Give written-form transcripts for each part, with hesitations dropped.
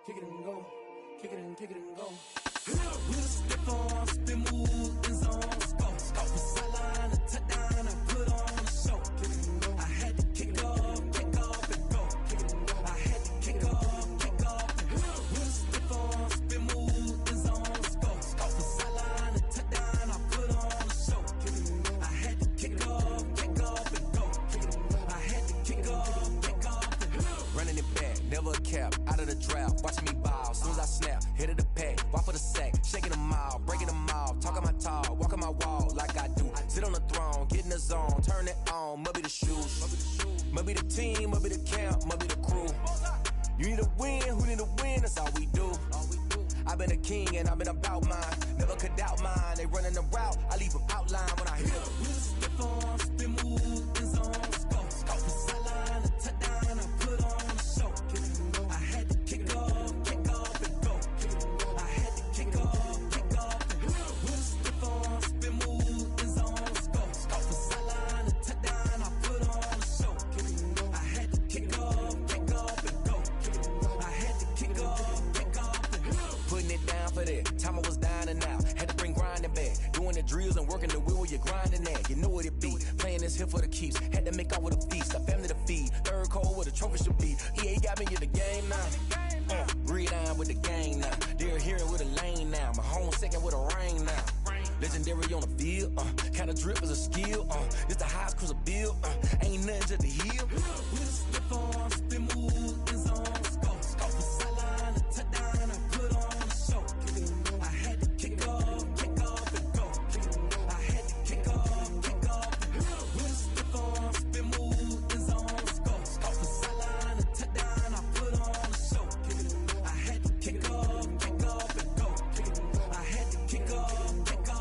kick it and go, kick it and go. With a stiff on, spin move, in zone, go. Off the sideline, a touchdown, I put on a show. Kick it and go. I had to kick off and go. Kick it and go. I had to kick off and go. With a stiff on, spin move, in zone, go. Off the sideline, a touchdown, I put on a show. Kick it and go. I had to kick off and go. Kick it and go. I had to kick off and go. Running it back, never a cap, out of the drought, watching me ball. Soon as I snap, hit of the pack, walk for the sack, shaking them all, breaking them all, talking my talk, walking my wall like I do. Sit on the throne, get in the zone, turn it on, must be the shoes, must be the team, must be the camp, must be the crew. You need a win, who need a win, that's all we do. I've been a king and I've been about mine, never could doubt mine. They running the route, I leave them outline when I hit them. With a step on, spin move, in zone, go. Off the sideline, a touchdown, I put on a show. I had to kick off and go. I had to kick off and go. With a step on, spin move, in zone, go. Off the sideline, a touchdown, I put on a show. I had to kick off and go. I had to kick off and go. Putting it down for that, time I was down and out. Had to bring grinding back, doing the drills and working the wheel where you're grinding at. You know what it be, playing this here for the keeps. Had to make out with a feast, a family to feed. Third cold where the trophy should be. EA got me in the game now. Read on with the gang now. They're hearing with a lane now. My home second with a rain now. Legendary on the field, kind of drip is a skill. It's the highest cruiser bill, ain't nothing just the heel. With a step on, spin move, in zone, go. Off the sideline, a touchdown, I put on a show. I had to kick off and go. I had to kick off and go. With a step on, spin move, in zone, go. Off the sideline, a touchdown, I put on a show. I had to kick off and go. I had to kick off and go.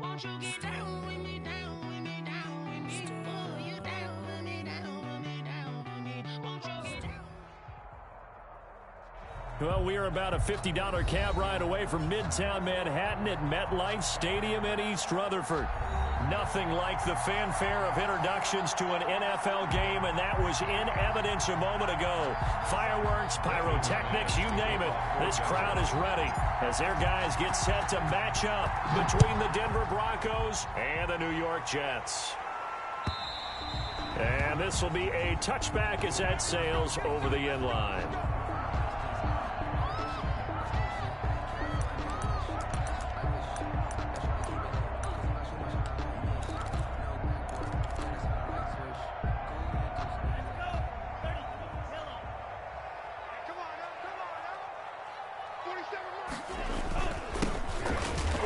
Won't you get down with me, down with me, down with me? Oh, you down with me, down with me, down with me. Won't you get down? Well, we are about a $50 cab ride away from Midtown Manhattan at MetLife Stadium in East Rutherford. Nothing like the fanfare of introductions to an NFL game, and that was in evidence a moment ago. Fireworks, pyrotechnics, you name it. This crowd is ready as their guys get set to match up between the Denver Broncos and the New York Jets. And this will be a touchback as that sails over the end line.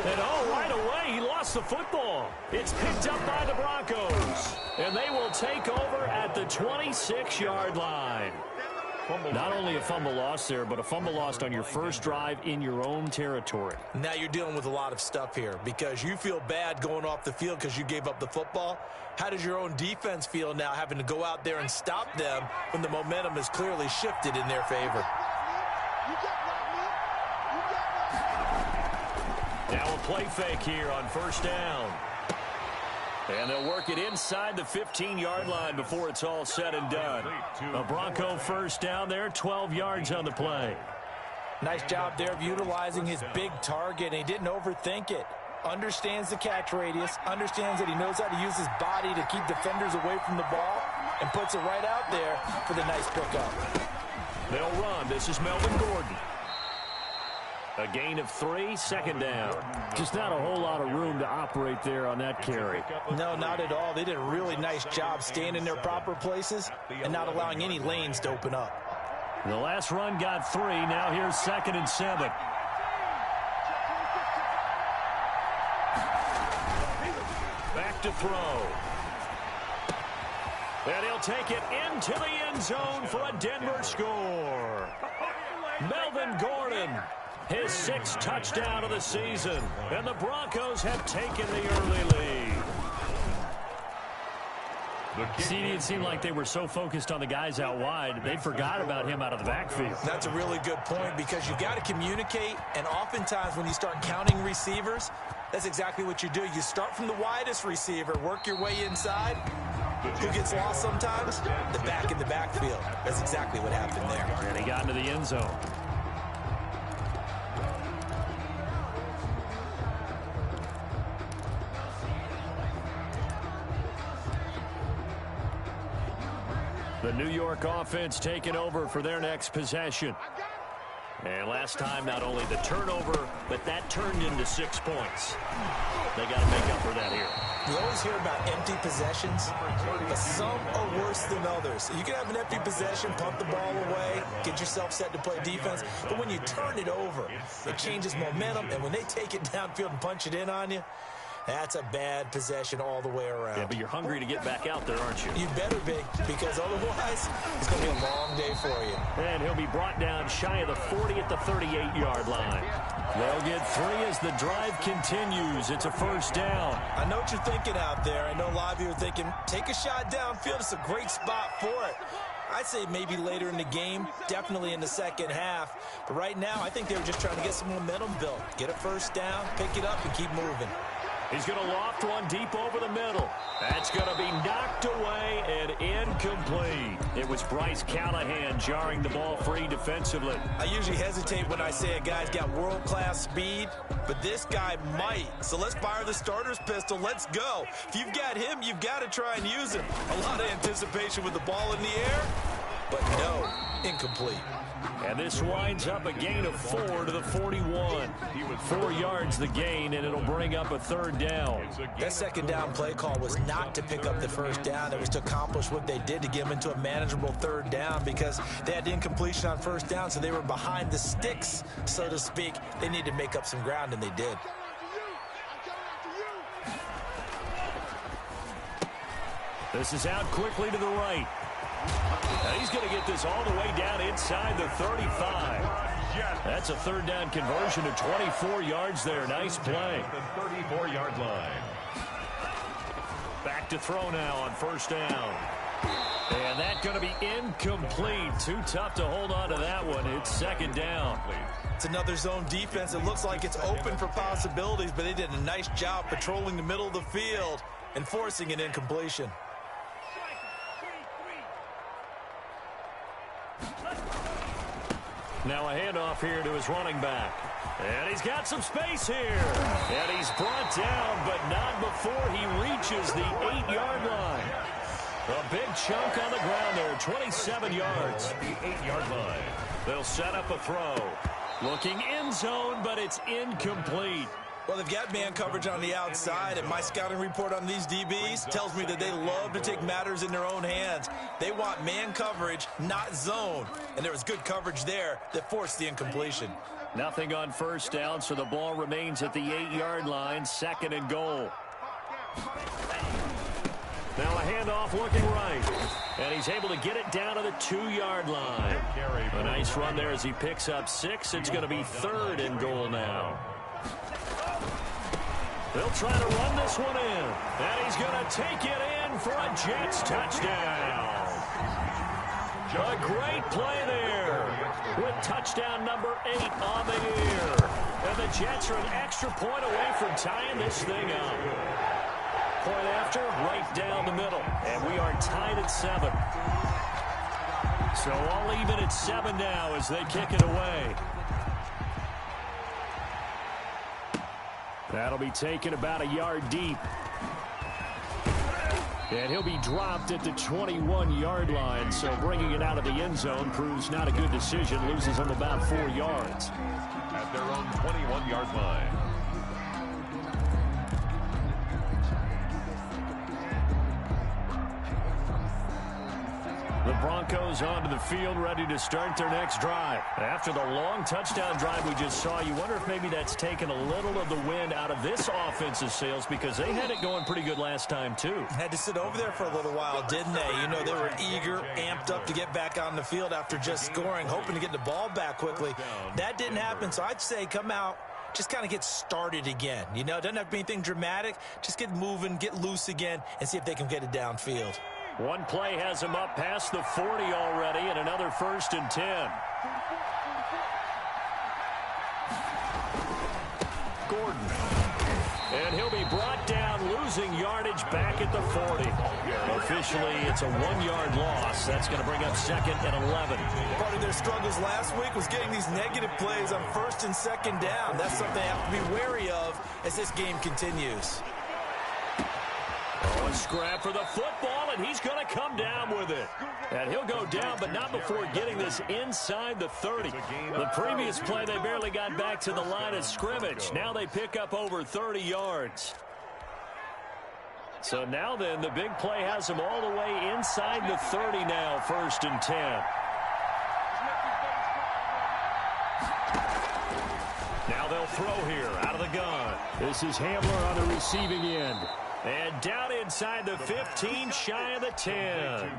And right away, he lost the football. It's picked up by the Broncos. And they will take over at the 26-yard line. Not only a fumble loss there, but a fumble lost on your first drive in your own territory. Now you're dealing with a lot of stuff here because you feel bad going off the field because you gave up the football. How does your own defense feel now having to go out there and stop them when the momentum is clearly shifted in their favor? Now a play fake here on first down. And they'll work it inside the 15-yard line before it's all said and done. A Bronco first down there, 12 yards on the play. Nice job there of utilizing his big target, and he didn't overthink it. Understands the catch radius, understands that he knows how to use his body to keep defenders away from the ball, and puts it right out there for the nice pickup. They'll run. This is Melvin Gordon. A gain of 3, second down. Just not a whole lot of room to operate there on that carry. No, not at all. They did a really nice job staying in their proper places and not allowing any lanes to open up. The last run got 3. Now here's 2nd and 7. to throw. And he'll take it into the end zone for a Denver score. Melvin Gordon, his 6th touchdown of the season. And the Broncos have taken the early lead. CD, it seemed like they were so focused on the guys out wide, they forgot about him out of the backfield. That's a really good point because you got to communicate, and oftentimes when you start counting receivers, that's exactly what you do. You start from the widest receiver, work your way inside. Who gets lost sometimes? The back in the backfield. That's exactly what happened there. And he got into the end zone. The New York offense taking over for their next possession. And last time, not only the turnover, but that turned into 6 points. They got to make up for that here. You always hear about empty possessions, but some are worse than others. You can have an empty possession, pump the ball away, get yourself set to play defense, but when you turn it over, it changes momentum, and when they take it downfield and punch it in on you, that's a bad possession all the way around. Yeah, but you're hungry to get back out there, aren't you? You better be, because otherwise, it's going to be a long day for you. And he'll be brought down shy of the 40 at the 38-yard line. They'll get 3 as the drive continues. It's a first down. I know what you're thinking out there. I know a lot of you are thinking, take a shot downfield. It's a great spot for it. I'd say maybe later in the game, definitely in the second half. But right now, I think they were just trying to get some momentum built. Get a first down, pick it up, and keep moving. He's going to loft one deep over the middle. That's going to be knocked away and incomplete. It was Bryce Callahan jarring the ball free defensively. I usually hesitate when I say a guy's got world-class speed, but this guy might. So let's fire the starter's pistol. Let's go. If you've got him, you've got to try and use him. A lot of anticipation with the ball in the air, but no, incomplete. And this winds up a gain of 4 to the 41. 4 yards the gain, and it'll bring up a third down. That second down play call was not to pick up the first down. It was to accomplish what they did to get them into a manageable third down because they had incompletion on first down, so they were behind the sticks, so to speak. They needed to make up some ground, and they did. This is out quickly to the right. Now he's going to get this all the way down inside the 35. That's a third down conversion to 24 yards there. Nice play. The 34-yard line. Back to throw now on first down. And that's going to be incomplete. Too tough to hold on to that one. It's second down. It's another zone defense. It looks like it's open for possibilities, but they did a nice job patrolling the middle of the field and forcing an incompletion. Now a handoff here to his running back. And he's got some space here. And he's brought down, but not before he reaches the 8-yard line. A big chunk on the ground there, 27 yards. The 8-yard line. They'll set up a throw. Looking end zone, but it's incomplete. Well, they've got man coverage on the outside, and my scouting report on these DBs tells me that they love to take matters in their own hands. They want man coverage, not zone. And there was good coverage there that forced the incompletion. Nothing on first down, so the ball remains at the 8-yard line, second and goal. Now a handoff looking right. And he's able to get it down to the 2-yard line. A nice run there as he picks up 6. It's going to be third and goal now. They'll try to run this one in. And he's going to take it in for a Jets touchdown. A great play there with touchdown number 8 on the year. And the Jets are an extra point away from tying this thing up. Point after, right down the middle. And we are tied at 7. So all even at 7 now as they kick it away. That'll be taken about a yard deep. And he'll be dropped at the 21-yard line, so bringing it out of the end zone proves not a good decision. Loses him about 4 yards. At their own 21-yard line. The Broncos onto the field, ready to start their next drive. After the long touchdown drive we just saw, you wonder if maybe that's taken a little of the wind out of this offensive sails, because they had it going pretty good last time, too. Had to sit over there for a little while, didn't they? You know, they were eager, amped up to get back on the field after just scoring, hoping to get the ball back quickly. That didn't happen, so I'd say come out, just kind of get started again. You know, it doesn't have to be anything dramatic. Just get moving, get loose again, and see if they can get it downfield. One play has him up past the 40 already, and another 1st and 10. Gordon. And he'll be brought down, losing yardage back at the 40. Officially, it's a 1-yard loss. That's going to bring up 2nd and 11. Part of their struggles last week was getting these negative plays on 1st and 2nd down. That's something they have to be wary of as this game continues. Oh, a scrap for the football, and he's going to come down with it. And he'll go down, but not before getting this inside the 30. The previous play, they barely got back to the line of scrimmage. Now they pick up over 30 yards. So now then, the big play has them all the way inside the 30 now, 1st and 10. Now they'll throw here out of the gun. This is Hamler on the receiving end. And down inside the 15, shy of the 10.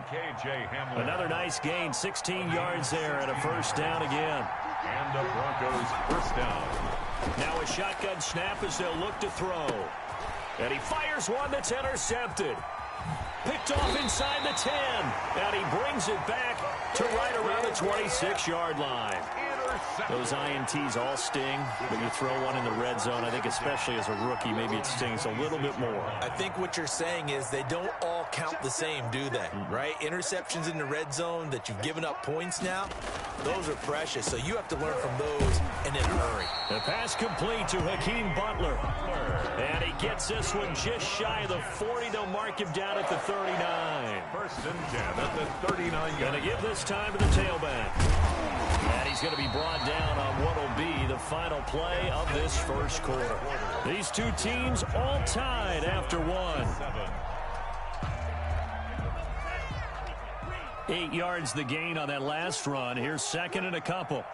Another nice gain, 16 yards there, and a 1st down again. And the Broncos 1st down. Now a shotgun snap as they'll look to throw. And he fires one that's intercepted. Picked off inside the 10. And he brings it back to right around the 26-yard line. Those INTs all sting, but you throw one in the red zone, I think especially as a rookie, maybe it stings a little bit more. I think what you're saying is they don't all count the same, do they? Right? Interceptions in the red zone that you've given up points now, those are precious. So you have to learn from those and in a hurry. The pass complete to Hakeem Butler. And he gets this one just shy of the 40. They'll mark him down at the 39. 1st and 10 at the 39. Going to give this time to the tailback. And he's going to be brought down on what will be the final play of this 1st quarter. These two teams all tied after one. 8 yards the gain on that last run. Here's 2nd and a couple.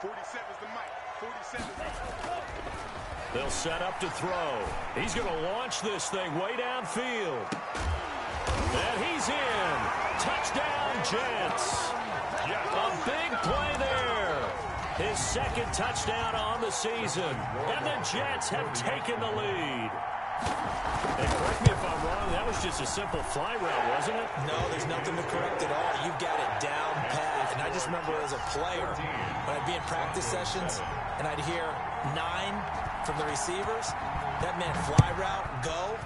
They'll set up to throw. He's going to launch this thing way downfield. And he's in. Touchdown, Jets. A big play there. His 2nd touchdown on the season. And the Jets have taken the lead. And correct me if I'm wrong, that was just a simple fly route, wasn't it? No, there's nothing to correct at all. You've got it down pat. And I just remember as a player, when I'd be in practice sessions, and I'd hear 9 from the receivers, that meant fly route, go,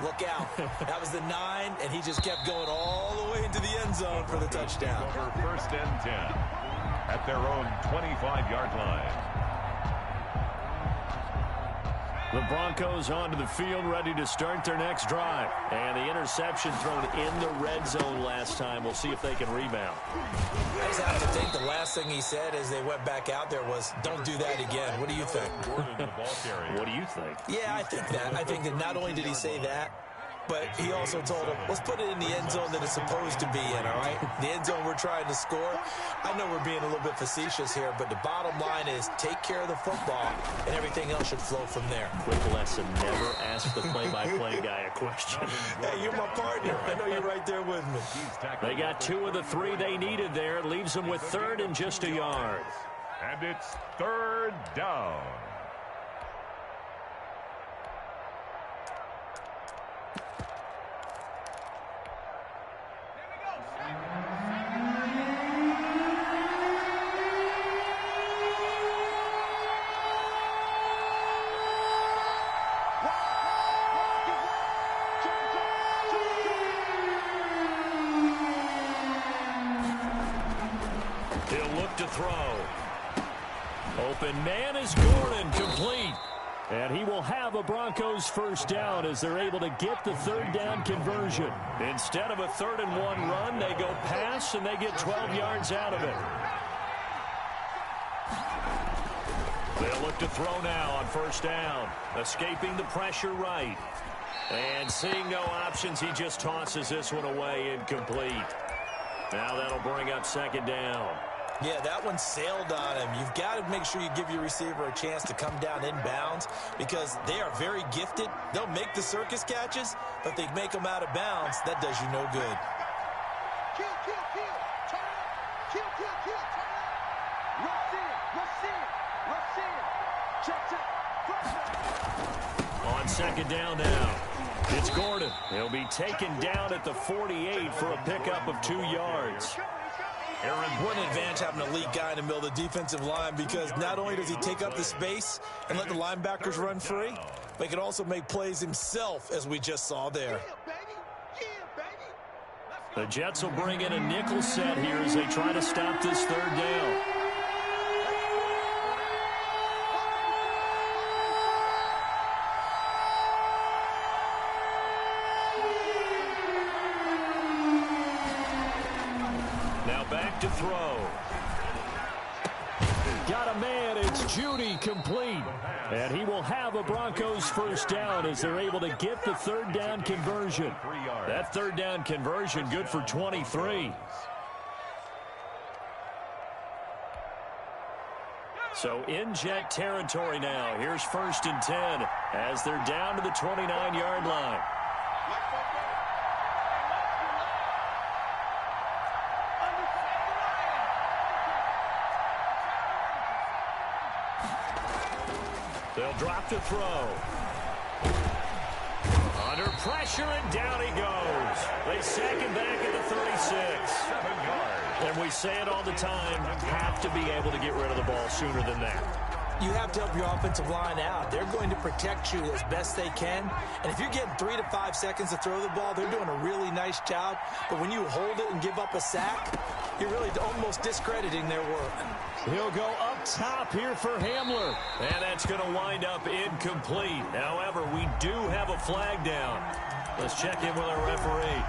look out. That was the 9, and he just kept going all the way into the end zone for the touchdown. For 1st and 10 at their own 25-yard line. The Broncos onto the field, ready to start their next drive. And the interception thrown in the red zone last time. We'll see if they can rebound. I just have to think the last thing he said as they went back out there was, don't do that again. What do you think? What do you think? Yeah, I think that. I think that not only did he say that, but he also told him, let's put it in the end zone that it's supposed to be in, all right? The end zone we're trying to score. I know we're being a little bit facetious here, but the bottom line is take care of the football, and everything else should flow from there. Quick lesson, never ask the play-by-play guy a question. Hey, you're my partner. I know you're right there with me. They got 2 of the 3 they needed there. Leaves them with 3rd and just a yard. And it's 3rd down. He'll look to throw. Open man is Gordon, complete. And he will have a Broncos 1st down as they're able to get the 3rd down conversion. Instead of a 3rd and 1 run, they go pass and they get 12 yards out of it. They'll look to throw now on 1st down. Escaping the pressure right. And seeing no options, he just tosses this one away incomplete. Now that'll bring up second down. Yeah, that one sailed on him. You've got to make sure you give your receiver a chance to come down inbounds because they are very gifted. They'll make the circus catches, but if they make them out of bounds, that does you no good. Kill, kill, kill. Turn up. Kill, kill, kill. Turn up. Rush in. Rush in. Rush in. Check, check. On second down now, it's Gordon. He'll be taken down at the 48 for a pickup of 2 yards. What an advantage having an elite guy in the middle of the defensive line because not only does he take up the space and let the linebackers run free, but he can also make plays himself, as we just saw there. The Jets will bring in a nickel set here as they try to stop this third down. To throw. Got a man. It's Judy complete. And he will have a Broncos first down as they're able to get the third down conversion. That third down conversion good for 23. So in Jet territory now. Here's 1st and 10 as they're down to the 29-yard line. They'll drop to throw. Under pressure, and down he goes. They sack him back at the 36. 7 yards. And we say it all the time, have to be able to get rid of the ball sooner than that. You have to help your offensive line out. They're going to protect you as best they can. And if you're getting 3 to 5 seconds to throw the ball, they're doing a really nice job. But when you hold it and give up a sack, you're really almost discrediting their work. He'll go up top here for Hamler. And that's going to wind up incomplete. However, we do have a flag down. Let's check in with our referee.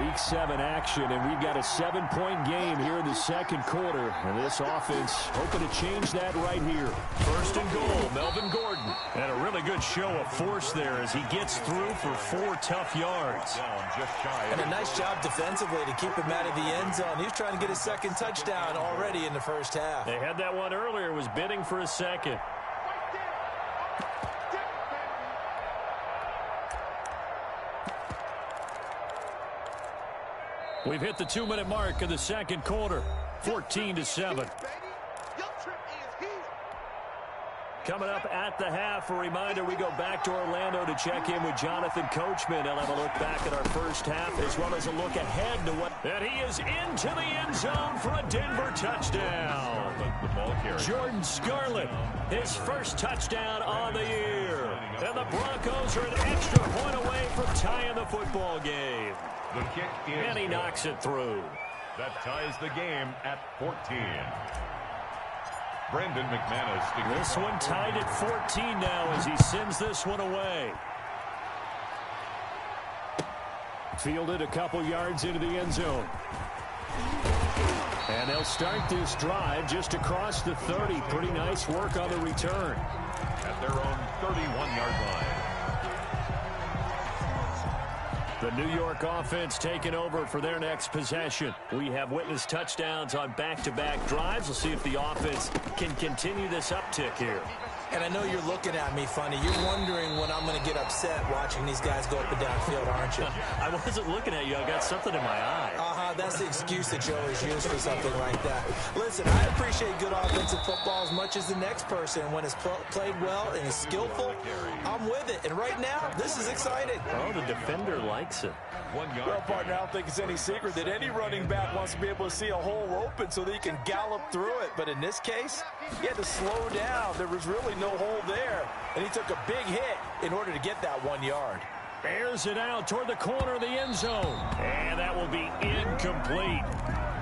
Week 7 action, and we've got a 7-point game here in the second quarter. And this offense hoping to change that right here. 1st and goal, Melvin Gordon. And a really good show of force there as he gets through for 4 tough yards. And a nice job defensively to keep him out of the end zone. He was trying to get his second touchdown already in the first half. They had that one earlier, was bidding for a second. We've hit the 2-minute mark of the second quarter, 14-7. Coming up at the half, a reminder, we go back to Orlando to check in with Jonathan Coachman. He'll have a look back at our first half as well as a look ahead to what... And he is into the end zone for a Denver touchdown. Jordan Scarlett, his first touchdown on the year. And the Broncos are an extra point away from tying the football game. The kick is and he knocks it through. That ties the game at 14. Brendan McManus. This one tied at 14 now as he sends this one away. Fielded a couple yards into the end zone. And they'll start this drive just across the 30. Pretty nice work on the return. At their own 31-yard line. The New York offense taking over for their next possession. We have witnessed touchdowns on back-to-back drives. We'll see if the offense can continue this uptick here. And I know you're looking at me funny. You're wondering when I'm going to get upset watching these guys go up and down field, aren't you? I wasn't looking at you. I got something in my eye. That's the excuse that you always use for something like that. Listen, I appreciate good offensive football as much as the next person. When it's played well and is skillful, I'm with it. And right now, this is exciting. Oh, the defender likes it. 1 yard. Well, partner, I don't think it's any secret that any running back wants to be able to see a hole open so that he can gallop through it. But in this case, he had to slow down. There was really no hole there. And he took a big hit in order to get that 1 yard. Bears it out toward the corner of the end zone. And that will be incomplete.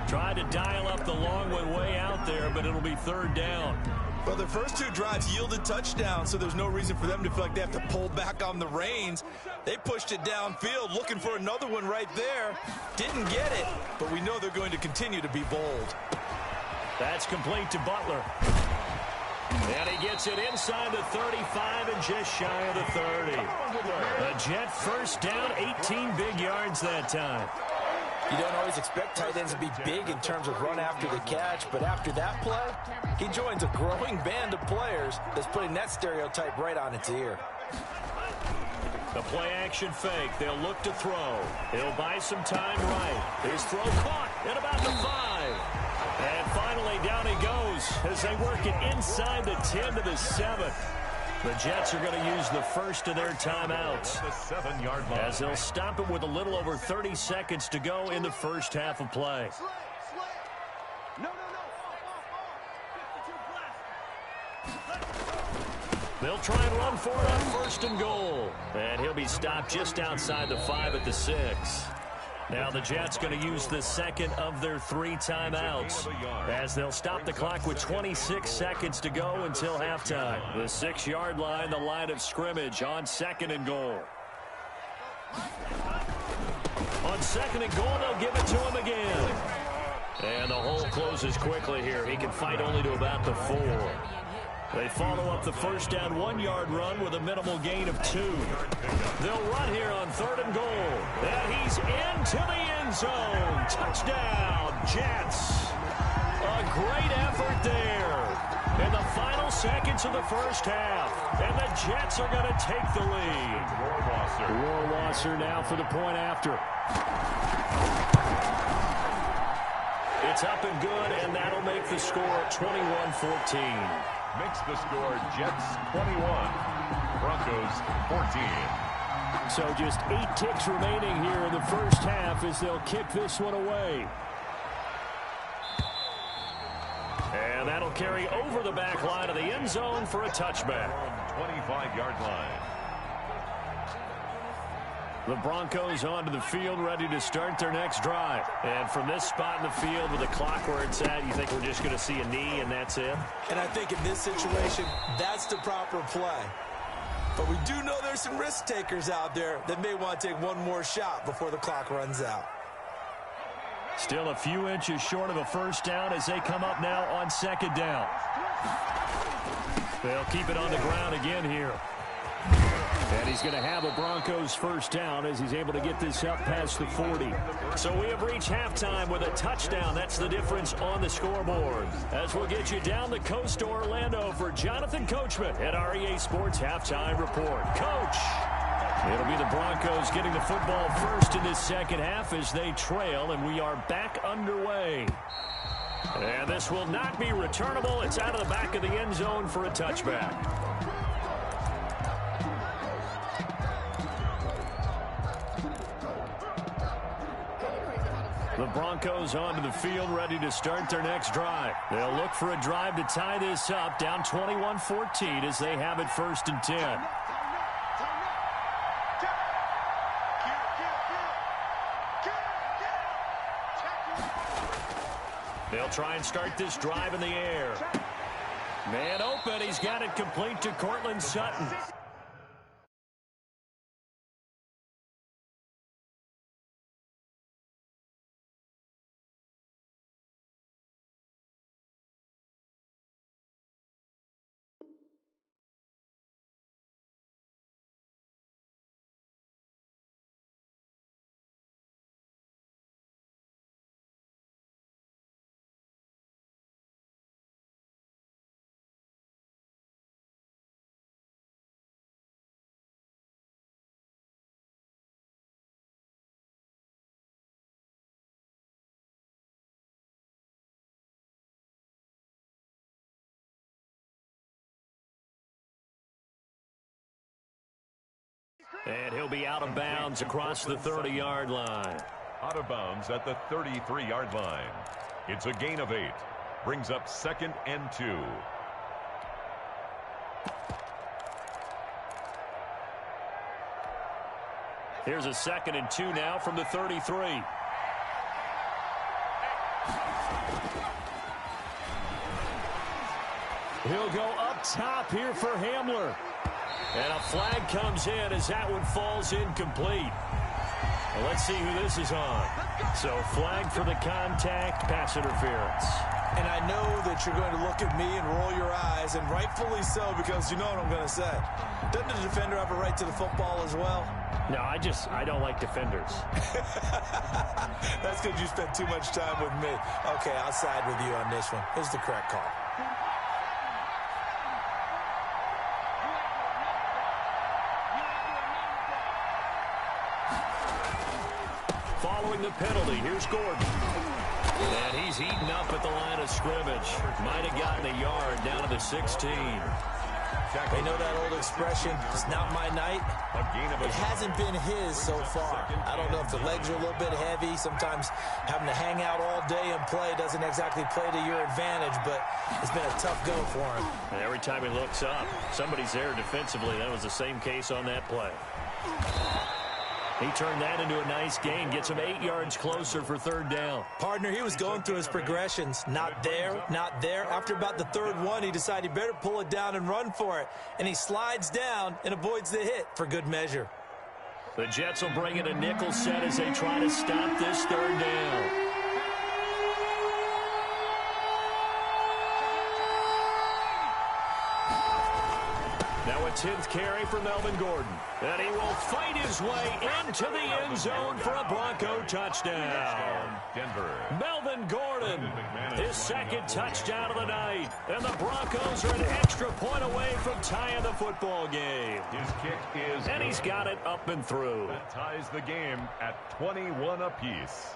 Tried to dial up the long one way out there, but it'll be third down. Well, the first 2 drives yielded touchdowns, so there's no reason for them to feel like they have to pull back on the reins. They pushed it downfield, looking for another one right there. Didn't get it, but we know they're going to continue to be bold. That's complete to Butler. And he gets it inside the 35 and just shy of the 30. A Jet first down, 18 big yards that time. You don't always expect tight ends to be big in terms of run after the catch, but after that play, he joins a growing band of players that's putting that stereotype right on its ear. The play-action fake. They'll look to throw. He'll buy some time right. His throw caught at about the 5. And finally, down he goes as they work it inside the 10 to the 7. The Jets are going to use the first of their timeouts The 7-yard line. as they'll stop it with a little over 30 seconds to go in the first half of play. They'll try and run for it on first and goal. And he'll be stopped just outside the 5 at the 6. Now the Jets going to use the second of their 3 timeouts as they'll stop the clock with 26 seconds to go until halftime. The 6-yard line, the line of scrimmage on second and goal. On second and goal, they'll give it to him again. And the hole closes quickly here. He can fight only to about the 4. They follow up the first down 1-yard run with a minimal gain of 2. They'll run here on third and goal. And he's into the end zone. Touchdown, Jets. A great effort there in the final seconds of the first half. And the Jets are going to take the lead. Rohrwasser now for the point after. It's up and good, and that'll make the score 21-14. Makes the score Jets 21, Broncos 14. So just 8 ticks remaining here in the first half as they'll kick this one away. And that'll carry over the back line of the end zone for a touchback. 25-yard line. The Broncos onto the field, ready to start their next drive. And from this spot in the field with the clock where it's at, you think we're just going to see a knee and that's it? And I think in this situation, that's the proper play. But we do know there's some risk takers out there that may want to take one more shot before the clock runs out. Still a few inches short of a first down as they come up now on second down. They'll keep it on the ground again here. And he's going to have a Broncos first down as he's able to get this up past the 40. So we have reached halftime with a touchdown. That's the difference on the scoreboard. As we'll get you down the coast to Orlando for Jonathan Coachman at REA Sports Halftime Report. Coach, it'll be the Broncos getting the football first in this second half as they trail, and we are back underway. And this will not be returnable. It's out of the back of the end zone for a touchback. The Broncos onto the field, ready to start their next drive. They'll look for a drive to tie this up, down 21-14 as they have it first and 10. They'll try and start this drive in the air. Man open, he's got it complete to Cortland Sutton. And he'll be out of bounds across the 30-yard line. Out of bounds at the 33-yard line. It's a gain of 8. Brings up 2nd and 2. Here's a 2nd and 2 now from the 33. He'll go up top here for Hamler. And a flag comes in as that one falls incomplete. Well, let's see who this is on. So flag for the contact, pass interference. And I know that you're going to look at me and roll your eyes, and rightfully so, because you know what I'm going to say. Doesn't the defender have a right to the football as well? No, I don't like defenders. That's because you spent too much time with me. Okay, I'll side with you on this one. Here's the correct call. Following the penalty, here's Gordon. And he's eaten up at the line of scrimmage. Might have gotten a yard down to the 16. They know that old expression, it's not my night. It hasn't been his so far. I don't know if the legs are a little bit heavy. Sometimes having to hang out all day and play doesn't exactly play to your advantage, but it's been a tough go for him. And every time he looks up, somebody's there defensively. That was the same case on that play. He turned that into a nice gain, gets him 8 yards closer for third down. Partner, he was going through his progressions. Not there, not there. After about the third one, he decided he better pull it down and run for it. And he slides down and avoids the hit for good measure. The Jets will bring in a nickel set as they try to stop this third down. Now a 10th carry for Melvin Gordon. And he will fight his way into the end zone for a Bronco touchdown. Denver. Melvin Gordon, his second touchdown of the night. And the Broncos are an extra point away from tying the football game. His kick is And he's got it up and through. That ties the game at 21 apiece.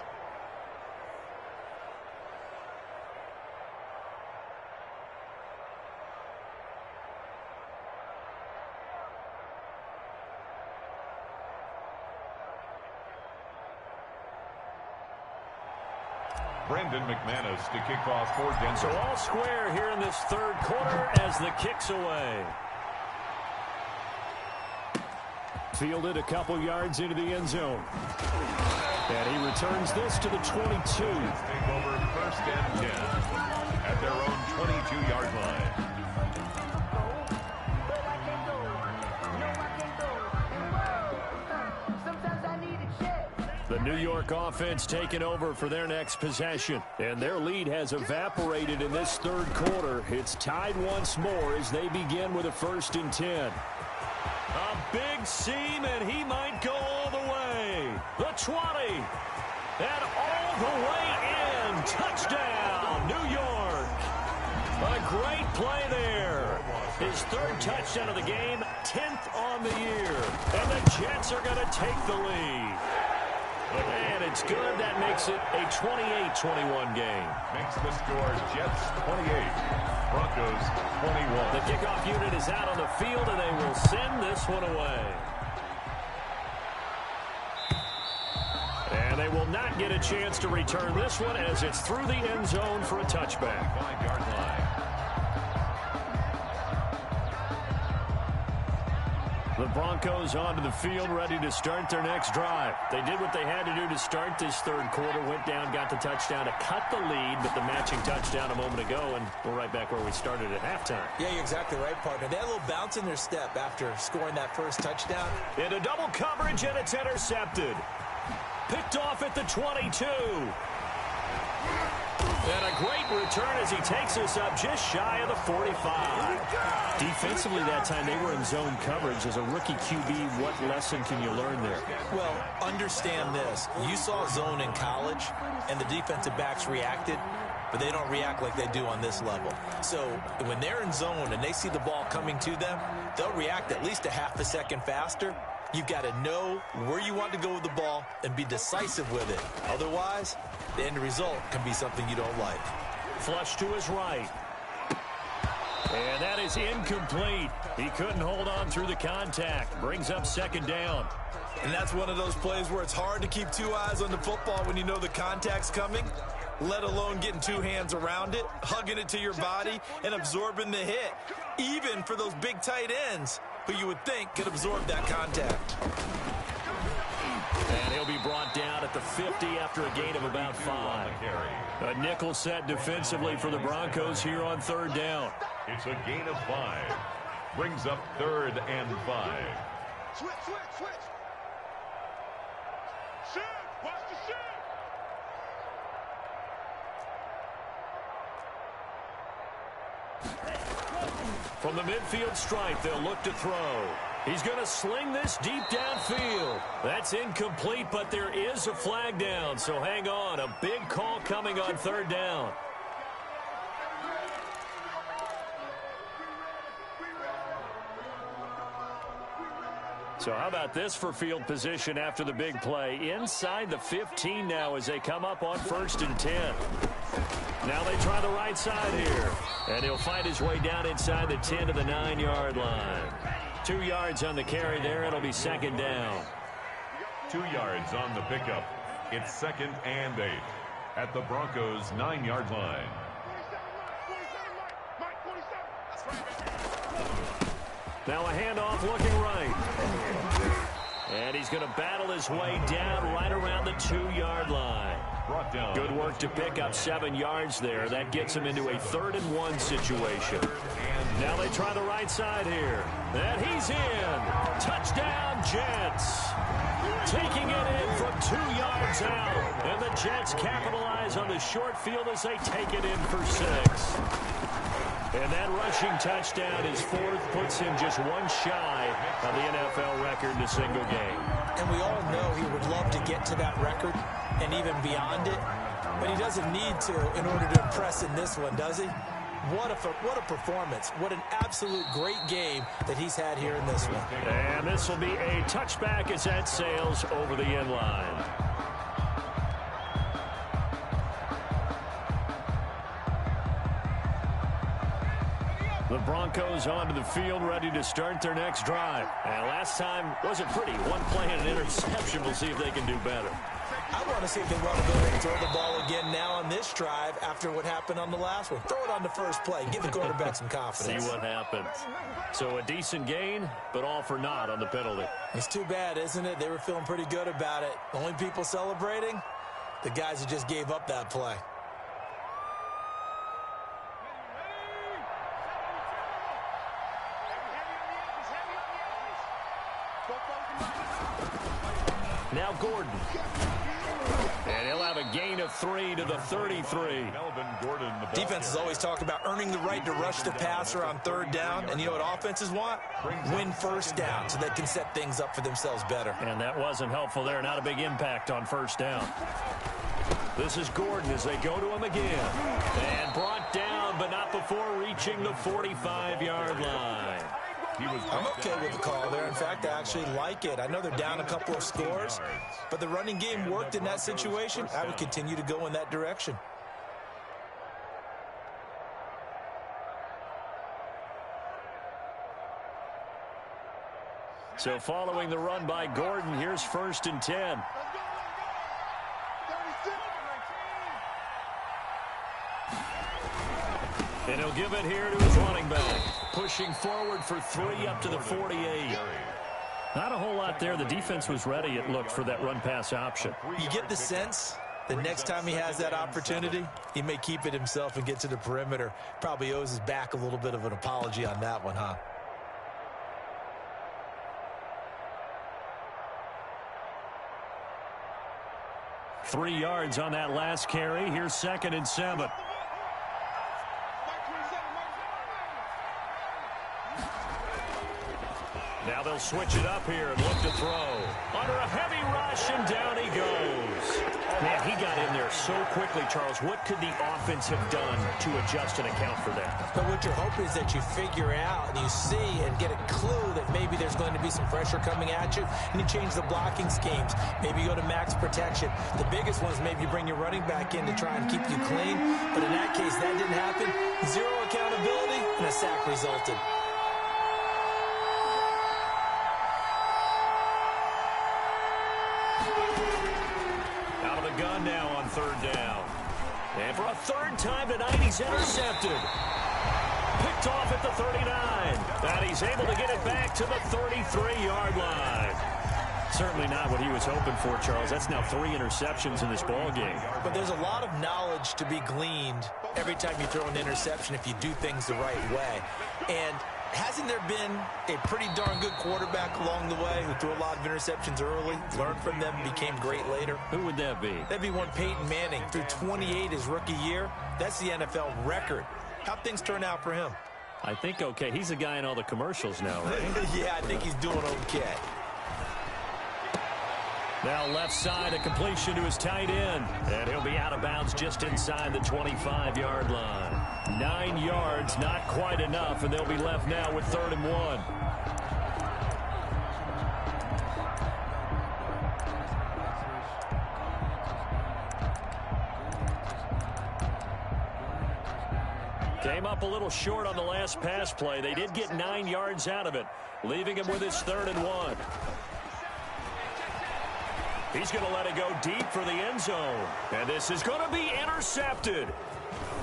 Brendan McManus to kick off for Denver. So all square here in this third quarter as the kick's away. Fielded a couple yards into the end zone. And he returns this to the 22. Take over first and 10 at their own 22-yard line. The New York offense taking over for their next possession. And their lead has evaporated in this third quarter. It's tied once more as they begin with a 1st and 10. A big seam, and he might go all the way. The 20. And all the way in. Touchdown, New York. A great play there. His third touchdown of the game, 10th on the year. And the Jets are going to take the lead. And it's good. That makes it a 28-21 game. Makes the score Jets 28, Broncos 21. The kickoff unit is out on the field, and they will send this one away. And they will not get a chance to return this one as it's through the end zone for a touchback. 5-yard line. The Broncos onto the field, ready to start their next drive. They did what they had to do to start this third quarter, went down, got the touchdown to cut the lead, but the matching touchdown a moment ago, and we're right back where we started at halftime. Yeah, you're exactly right, partner. They had a little bounce in their step after scoring that first touchdown. Into double coverage, and it's intercepted. Picked off at the 22. And a great return as he takes us up just shy of the 45. Defensively that time, they were in zone coverage. As a rookie QB, what lesson can you learn there? Well, understand this. You saw zone in college, and the defensive backs reacted, but they don't react like they do on this level. So when they're in zone and they see the ball coming to them, they'll react at least a half a second faster. You've got to know where you want to go with the ball and be decisive with it. Otherwise, the end result can be something you don't like. Flush to his right. And that is incomplete. He couldn't hold on through the contact. Brings up 2nd down. And that's one of those plays where it's hard to keep 2 eyes on the football when you know the contact's coming, let alone getting 2 hands around it, hugging it to your body, and absorbing the hit, even for those big tight ends who you would think could absorb that contact. And he'll be brought down at the 50 after a gain of about 5. A nickel set defensively for the Broncos here on 3rd down. It's a gain of 5. Brings up 3rd and 5. Switch. Shift. Watch the shift. 2 From the midfield stripe, they'll look to throw. He's going to sling this deep downfield. That's incomplete, but there is a flag down, so hang on. A big call coming on third down. So how about this for field position after the big play? Inside the 15 now as they come up on 1st and 10. Now they try the right side here. And he'll fight his way down inside the 10 to the 9-yard line. 2 yards on the carry there. It'll be 2nd down. 2 yards on the pickup. It's 2nd and 8 at the Broncos' 9-yard line. Now a handoff looking right. And he's going to battle his way down right around the 2-yard line. Good work to pick up 7 yards there. That gets him into a 3rd and 1 situation. Now they try the right side here. And he's in. Touchdown, Jets. Taking it in from 2 yards out. And the Jets capitalize on the short field as they take it in for 6. And that rushing touchdown is 4th, puts him just 1 shy of the NFL record in a single game. And we all know he would love to get to that record and even beyond it, but he doesn't need to in order to impress in this one, does he? What a performance. What an absolute great game that he's had here in this one. And this will be a touchback as that sails over the end line. The Broncos onto the field, ready to start their next drive. And last time wasn't pretty. 1 play and an interception. We'll see if they can do better. I want to see if they want to go ahead and throw the ball again now on this drive after what happened on the last one. Throw it on the first play. Give the quarterback some confidence. See what happens. So a decent gain, but all for naught on the penalty. It's too bad, isn't it? They were feeling pretty good about it. The only people celebrating, the guys who just gave up that play. Now Gordon. And he'll have a gain of 3 to the 33. Defenses always talk about earning the right to rush the passer on 3rd down. And you know what offenses want? Win 1st down so they can set things up for themselves better. And that wasn't helpful there. Not a big impact on 1st down. This is Gordon as they go to him again. And brought down, but not before reaching the 45-yard line. I'm okay with the call there. In fact, I actually like it. I know they're down a couple of scores, but the running game worked in that situation. I would continue to go in that direction. So following the run by Gordon, here's 1st and 10. And he'll give it here to his running back. Pushing forward for 3 up to the 48. Not a whole lot there. The defense was ready, it looked, for that run-pass option. You get the sense that next time he has that opportunity, he may keep it himself and get to the perimeter. Probably owes his back a little bit of an apology on that one, huh? Three yards on that last carry. Here's 2nd and 7. Now they'll switch it up here and look to throw. Under a heavy rush, and down he goes. Man, he got in there so quickly, Charles. What could the offense have done to adjust and account for that? But what you're hoping is that you figure out and you see and get a clue that maybe there's going to be some pressure coming at you, and you change the blocking schemes. Maybe you go to max protection. The biggest one is maybe you bring your running back in to try and keep you clean. But in that case, that didn't happen. 0 accountability, and a sack resulted. Gun now on 3rd down. And for a 3rd time tonight, he's intercepted. Picked off at the 39. And he's able to get it back to the 33-yard line. Certainly not what he was hoping for, Charles. That's now 3 interceptions in this ball game. But there's a lot of knowledge to be gleaned every time you throw an interception if you do things the right way. And hasn't there been a pretty darn good quarterback along the way who threw a lot of interceptions early, learned from them, became great later? Who would that be? That'd be one Peyton Manning. Threw 28 his rookie year. That's the NFL record. How'd things turn out for him? I think okay. He's the guy in all the commercials now, right? Yeah, I think he's doing okay. Now left side, a completion to his tight end. And he'll be out of bounds just inside the 25-yard line. 9 yards, not quite enough, and they'll be left now with 3rd and 1. Came up a little short on the last pass play. They did get 9 yards out of it, leaving him with his 3rd and 1. He's going to let it go deep for the end zone. And this is going to be intercepted.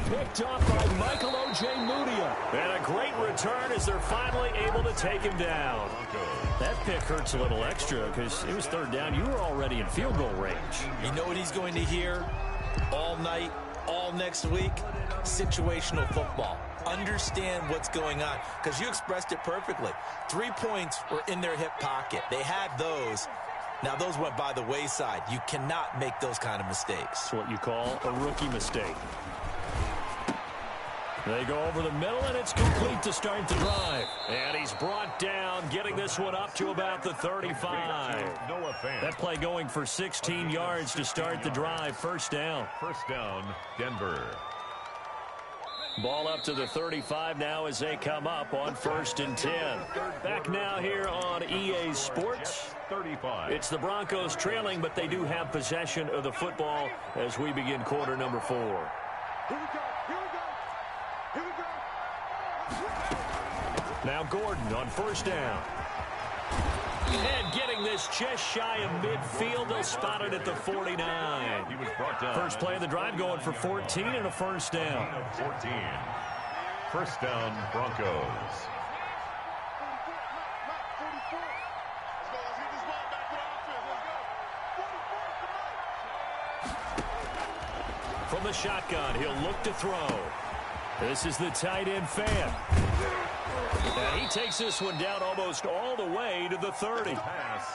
Picked off by Michael O.J. Mudia. And a great return as they're finally able to take him down. That pick hurts a little extra because it was 3rd down. You were already in field goal range. You know what he's going to hear all night, all next week? Situational football. Understand what's going on, because you expressed it perfectly. 3 points were in their hip pocket. They had those. Now, those went by the wayside. You cannot make those kind of mistakes. It's what you call a rookie mistake. They go over the middle, and it's complete to start the drive. And he's brought down, getting this one up to about the 35. That play going for 16 yards to start the drive. 1st down. 1st down, Denver. Ball up to the 35 now as they come up on 1st and 10. Back now here on EA Sports. 35. It's the Broncos trailing, but they do have possession of the football as we begin quarter number 4. Here we go. Here we go. Here we go. Now Gordon on 1st down. And getting this just shy of midfield. They'll spot it at the 49. He was brought down. First play of the drive going for 14 and a 1st down. 14. 1st down, Broncos. From the shotgun, he'll look to throw. This is the tight end fan. And he takes this one down almost all the way to the 30.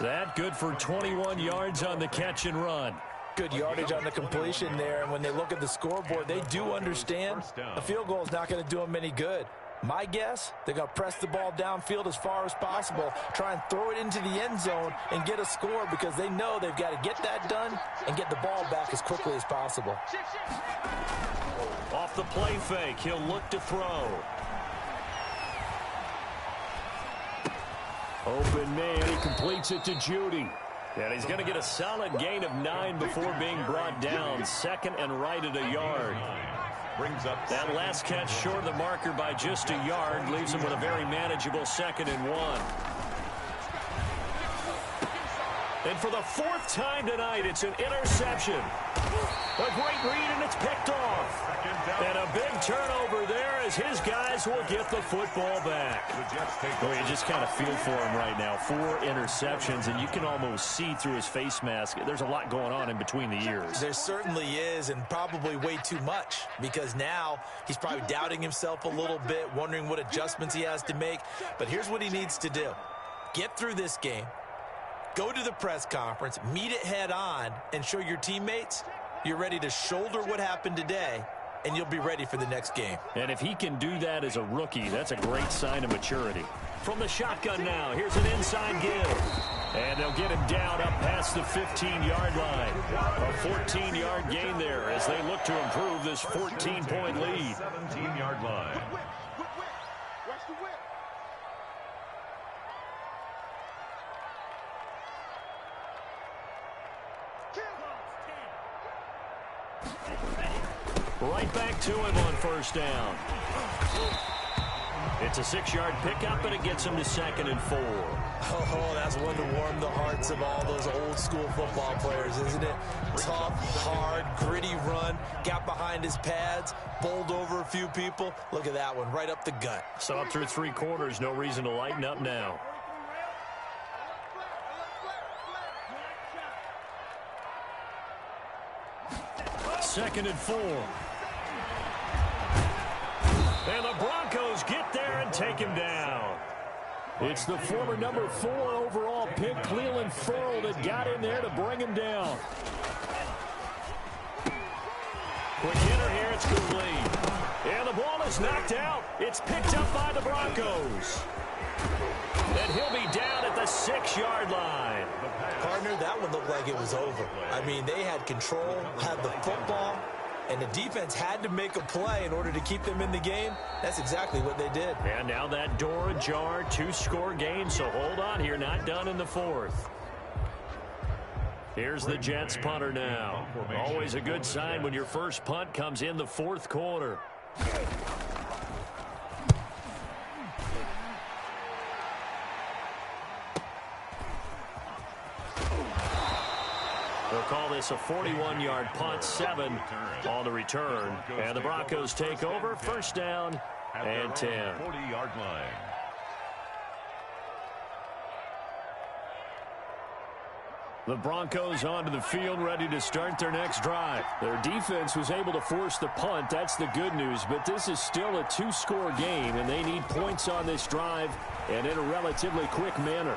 That good for 21 yards on the catch and run. Good yardage on the completion there. And when they look at the scoreboard, they do understand a field goal is not going to do them any good. My guess, they're going to press the ball downfield as far as possible, try and throw it into the end zone and get a score, because they know they've got to get that done and get the ball back as quickly as possible. Off the play fake, he'll look to throw. Open man, he completes it to Judy. And he's going to get a solid gain of 9 before being brought down. 2nd and right at a yard. Brings up that last catch short of the marker by just a yard leaves him with a very manageable 2nd and 1. And for the 4th time tonight, it's an interception. A great read, and it's picked off. And a big turnover there as his guys will get the football back. Well, you just kind of feel for him right now. 4 interceptions, and you can almost see through his face mask. There's a lot going on in between the ears. There certainly is, and probably way too much, because now he's probably doubting himself a little bit, wondering what adjustments he has to make. But here's what he needs to do. Get through this game. Go to the press conference, meet it head on, and show your teammates you're ready to shoulder what happened today, and you'll be ready for the next game. And if he can do that as a rookie, that's a great sign of maturity. From the shotgun now, here's an inside give. And they'll get him down up past the 15-yard line. A 14-yard gain there as they look to improve this 14-point lead. 17-yard line. Watch the whip. Right back to him on 1st down. It's a 6-yard pickup, and it gets him to 2nd and 4. Oh, that's one to warm the hearts of all those old-school football players, isn't it? Tough, hard, gritty run, got behind his pads, bowled over a few people. Look at that one, right up the gut. So up through 3 quarters, no reason to lighten up now. Second and 4. And the Broncos get there and take him down. It's the former number 4 overall pick, Clelin Ferrell, that got in there to bring him down. Quick hitter here, it's complete. And the ball is knocked out. It's picked up by the Broncos. And he'll be down at the 6-yard line. Partner, that one looked like it was over. I mean, they had control, had the football, and the defense had to make a play in order to keep them in the game. That's exactly what they did. And now that door ajar, 2-score game, so hold on here, not done in the 4th. Here's the Jets punter now. Always a good sign when your first punt comes in the 4th quarter. They'll call this a 41-yard punt, 7 on the return. And the Broncos take over, first down and 10. 40-yard line. The Broncos onto the field, ready to start their next drive. Their defense was able to force the punt. That's the good news. But this is still a 2-score game, and they need points on this drive and in a relatively quick manner.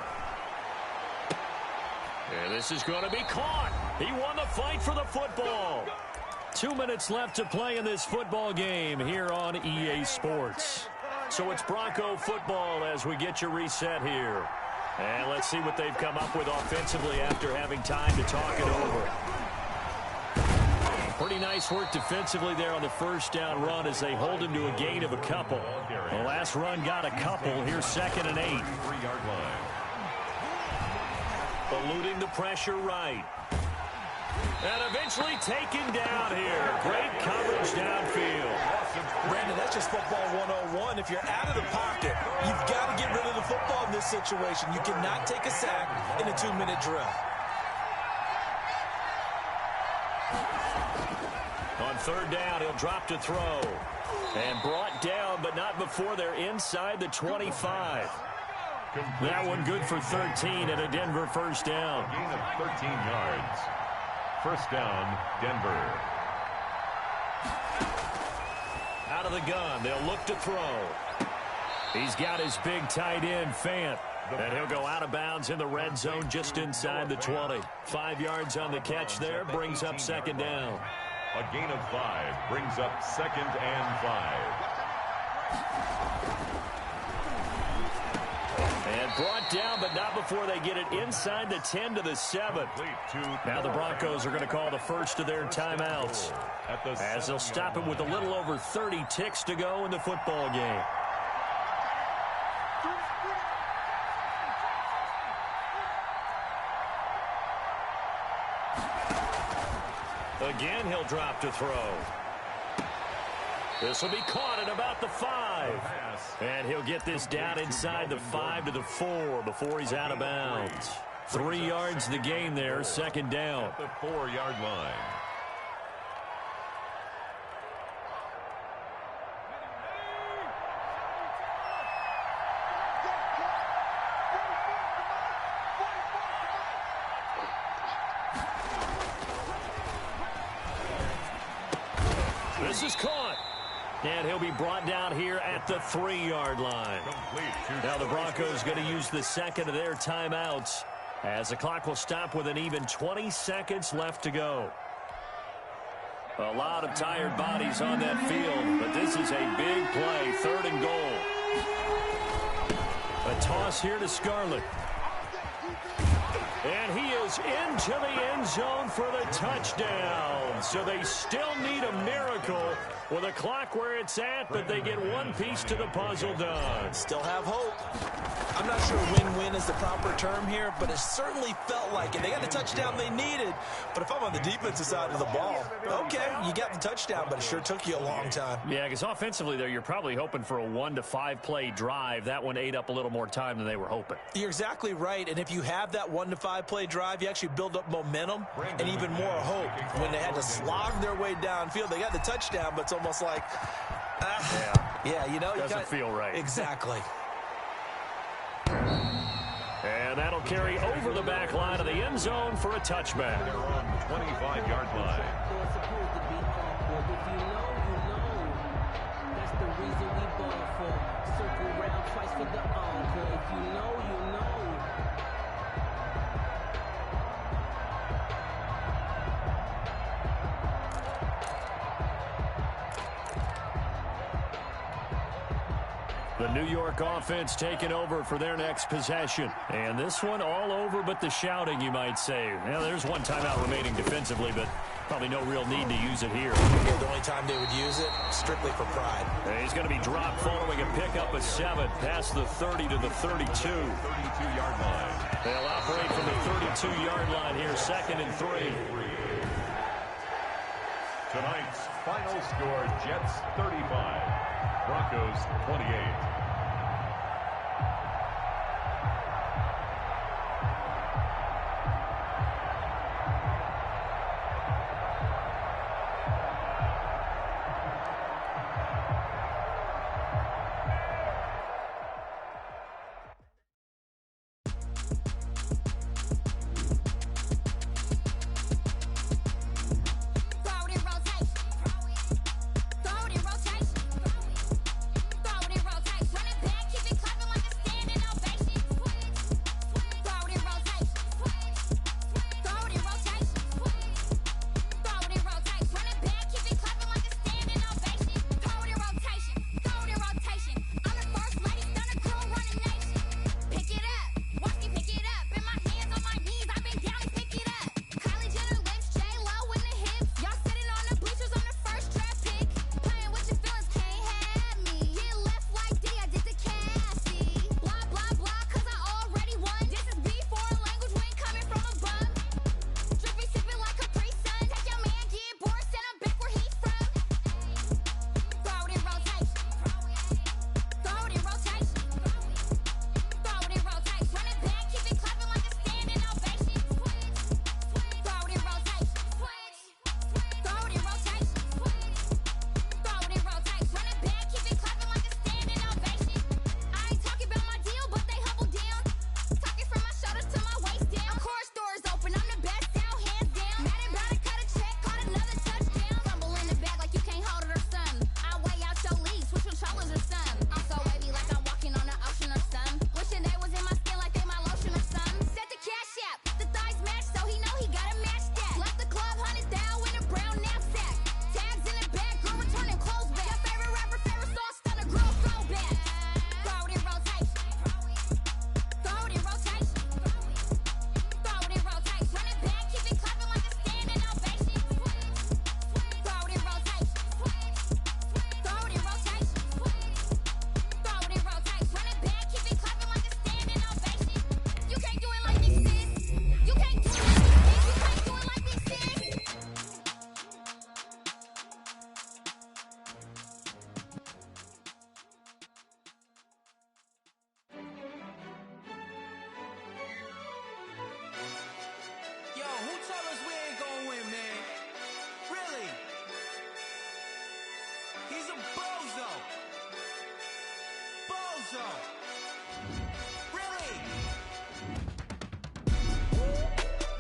And this is going to be caught. He won the fight for the football. 2 minutes left to play in this football game here on EA Sports. So it's Bronco football as we get your reset here. And let's see what they've come up with offensively after having time to talk it over. Pretty nice work defensively there on the first down run as they hold him to a gain of a couple. The last run got a couple. Here's 2nd and 8. 3-yard line. Eluding the pressure right. And eventually taken down here. Great coverage downfield. Brandon, that's just football 101. If you're out of the pocket, you've got to get rid of the football in this situation. You cannot take a sack in a 2-minute drill. On 3rd down, he'll drop to throw. And brought down, but not before they're inside the 25. That one good for 13 and a Denver first down. Gain of 13 yards. First down, Denver. Out of the gun, they'll look to throw. He's got his big tight end, Fant. And he'll go out of bounds in the red zone just inside the 20. 5 yards on the catch there, brings up 2nd down. A gain of 5 brings up 2nd and 5. And brought down, but not before they get it inside the 10 to the 7. Now the Broncos are going to call the first of their timeouts, as they'll stop him with a little over 30 ticks to go in the football game. Again, he'll drop to throw. This will be caught at about the 5. And he'll get this down inside the 5 to the 4 before he's out of bounds. 3 yards the gain there, 2nd down. At the 4-yard line. This is caught. And he'll be brought down here at the 3-yard line. Now the Broncos going to use the 2nd of their timeouts, as the clock will stop with an even 20 seconds left to go. A lot of tired bodies on that field, but this is a big play. 3rd and goal. A toss here to Scarlett. And he is into the end zone for the touchdown. So they still need a miracle with a clock where it's at, but they get one piece to the puzzle done. Still have hope. I'm not sure win-win is the proper term here, but it certainly felt like it. They got the touchdown they needed, but if I'm on the defensive side of the ball, okay, you got the touchdown, but it sure took you a long time. Yeah, because offensively there, you're probably hoping for a 1 to 5 play drive. That one ate up a little more time than they were hoping. You're exactly right, and if you have that 1 to 5 play drive, you actually build up momentum and even more hope. When they had to slog their way downfield, they got the touchdown, but it's almost like, yeah, you know, doesn't feel right. Exactly. And that'll carry over the back line of the end zone for a touchback. They're on the 25-yard line. The New York offense taking over for their next possession. And this one all over but the shouting, you might say. Well, there's one timeout remaining defensively, but probably no real need to use it here. Well, the only time they would use it, strictly for pride. And he's going to be dropped following a pickup of 7 past the 30 to the 32. 32-yard line. They'll operate from the 32-yard line here, 2nd and 3. Tonight's final score, Jets 35, Broncos 28.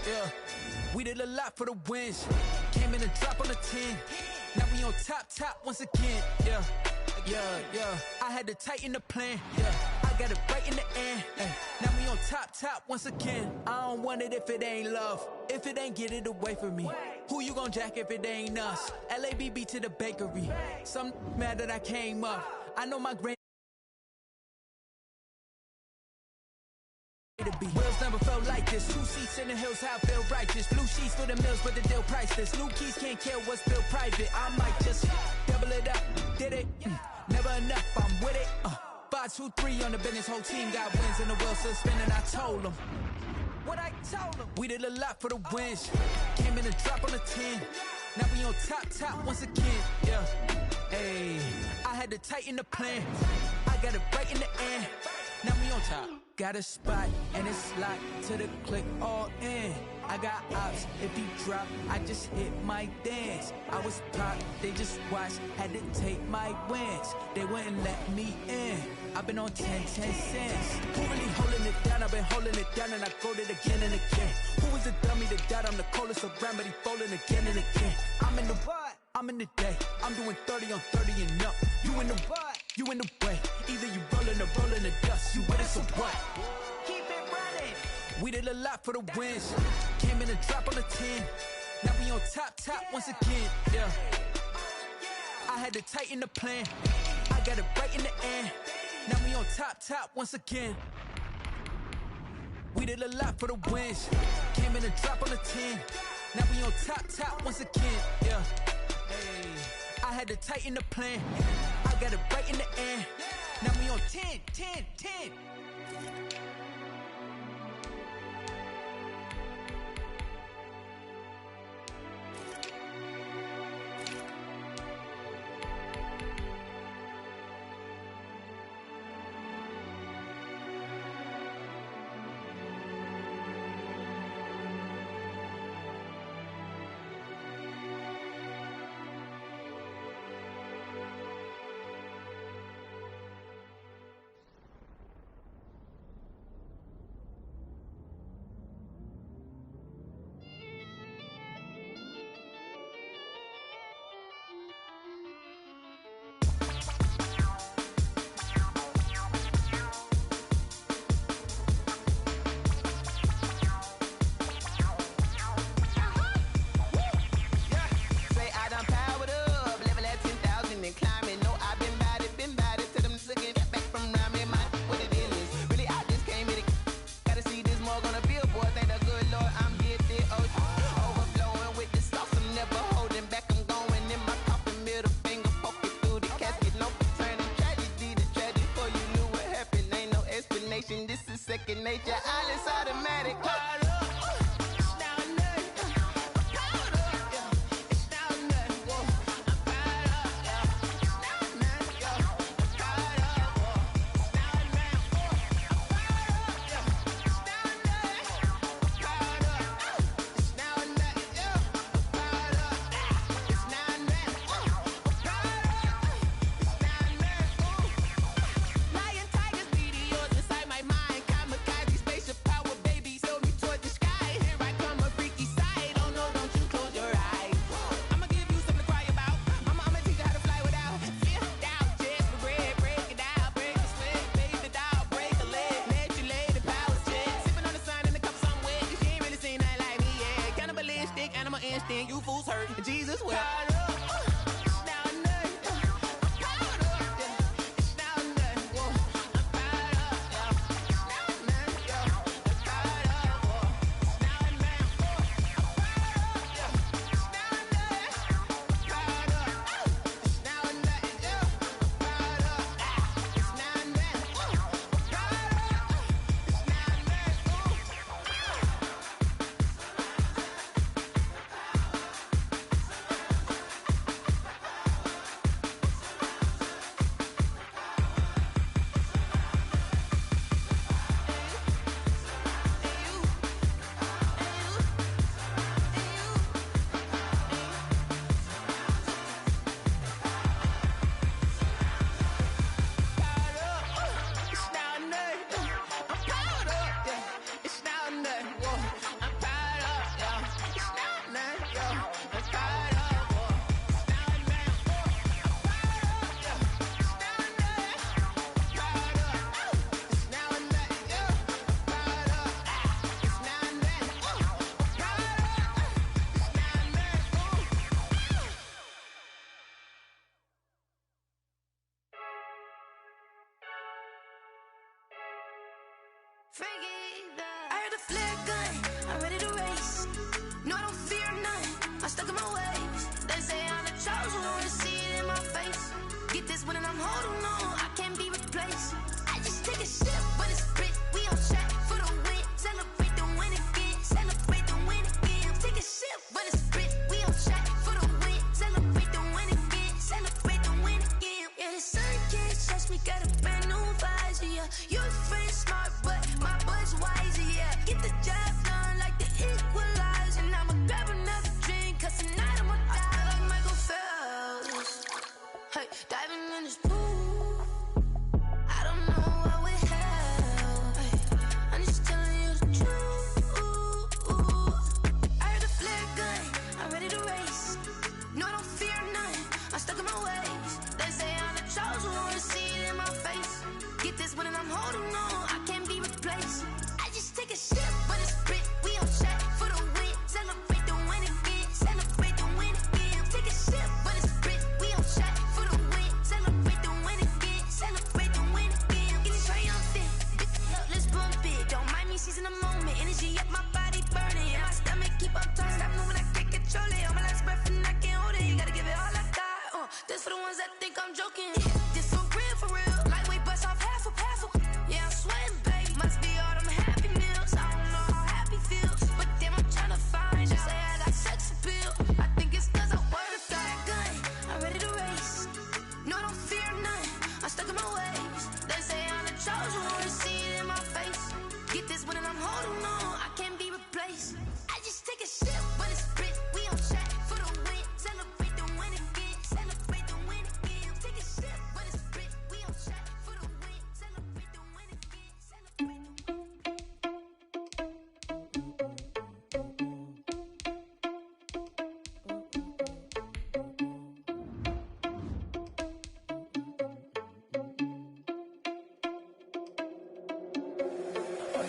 Yeah, we did a lot for the wins. Came in and dropped on the 10. Now we on top once again. Yeah. I had to tighten the plan. Yeah, I got it right in the end. Now we on top once again. I don't want it if it ain't love. If it ain't, get it away from me. Who you gon' jack if it ain't us? LABB to the bakery. Some mad that I came up. I know my grand. Wheels never felt like this. 2 seats in the hills, how I feel righteous. Blue sheets for the mills, but the deal priceless. New keys can't kill what's still private. I might just double it up. Did it? Never enough, I'm with it. 5, 2, 3 on the business. Whole team got wins and the wheels still spinning. I told them what I told them. We did a lot for the wins. Came in and dropped on the 10. Now we on top once again. Yeah. Hey, I had to tighten the plan. I got it right in the end. Now we on top. Got a spot and it's locked to the click all in. I got ops, if he drop, I just hit my dance. I was pop, they just watched, had to take my wins. They wouldn't let me in. I've been on 10 cents. Who really holding it down? I've been holding it down and I go it again and again. Who was the dummy that died? I'm the coldest around, but he falling again and again. I'm in the what? I'm in the day. I'm doing 30 on 30 and up. You in the what? You in the way. Either you rolling or rolling the dust. You with it, so what? Keep it running. We did a lot for the wins. Came in and dropped on the 10. Now we on top once again. Yeah. I had to tighten the plan. I got it right in the end. Now we on top once again. We did a lot for the wins. Came in a drop on the 10. Now we on top once again. Yeah. Hey. I had to tighten the plan. I got it right in the end. Now we on 10. Second nature, all is automatic. You fools hurt, Jesus will. I heard the flare gun, I'm ready to race. No, I don't fear none, I'm stuck in my ways. They say I'm the chosen one, see it in my face. Get this one and I'm holding on, I can't be replaced. I just take a sip, but it's spit, we on track for the win. Celebrate the win again, celebrate the win again. Take a sip, but it's spit, we on track for the win. Celebrate the win again, celebrate the win again. Yeah, the sun can't touch me, got a brand new visor, yeah. You're friend smart, but my bud's wide.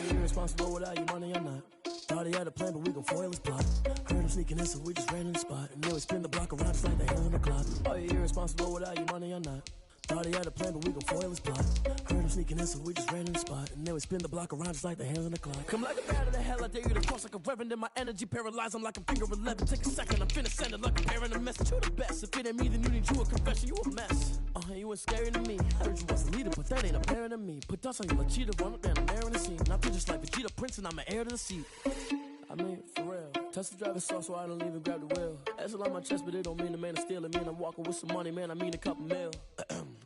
you irresponsible without your money or not? Thought he had a plan, but we gon' foil his plot. Heard him sneaking in, so we just ran in the spot. And then we spin the block around just like the hell in the clock. Are you irresponsible without your money or not? Thought he had a plan, but we gon' foil his plot. Heard him sneaking in, so we just ran in the spot. And then we spin the block around just like the hands on the clock. Come like a bat of the hell, I dare you to cross like a reverend. In my energy paralyzed, I'm like a finger 11. Take a second, I'm finna send it like a parent a message. You the best, if it ain't me, then you need you a confession. You a mess. You ain't scary to me. I heard you was a leader, but that ain't apparent to me. Put dust on you like cheetah, run up down the air in the scene. I feel just like Vegeta Prince, and I'm an heir to the seat. I mean, for real. Touch the driver's soft, so I don't even grab the wheel. That's a lot on my chest, but it don't mean the man is stealing. Man, I'm walking with some money, man, I mean a couple mil.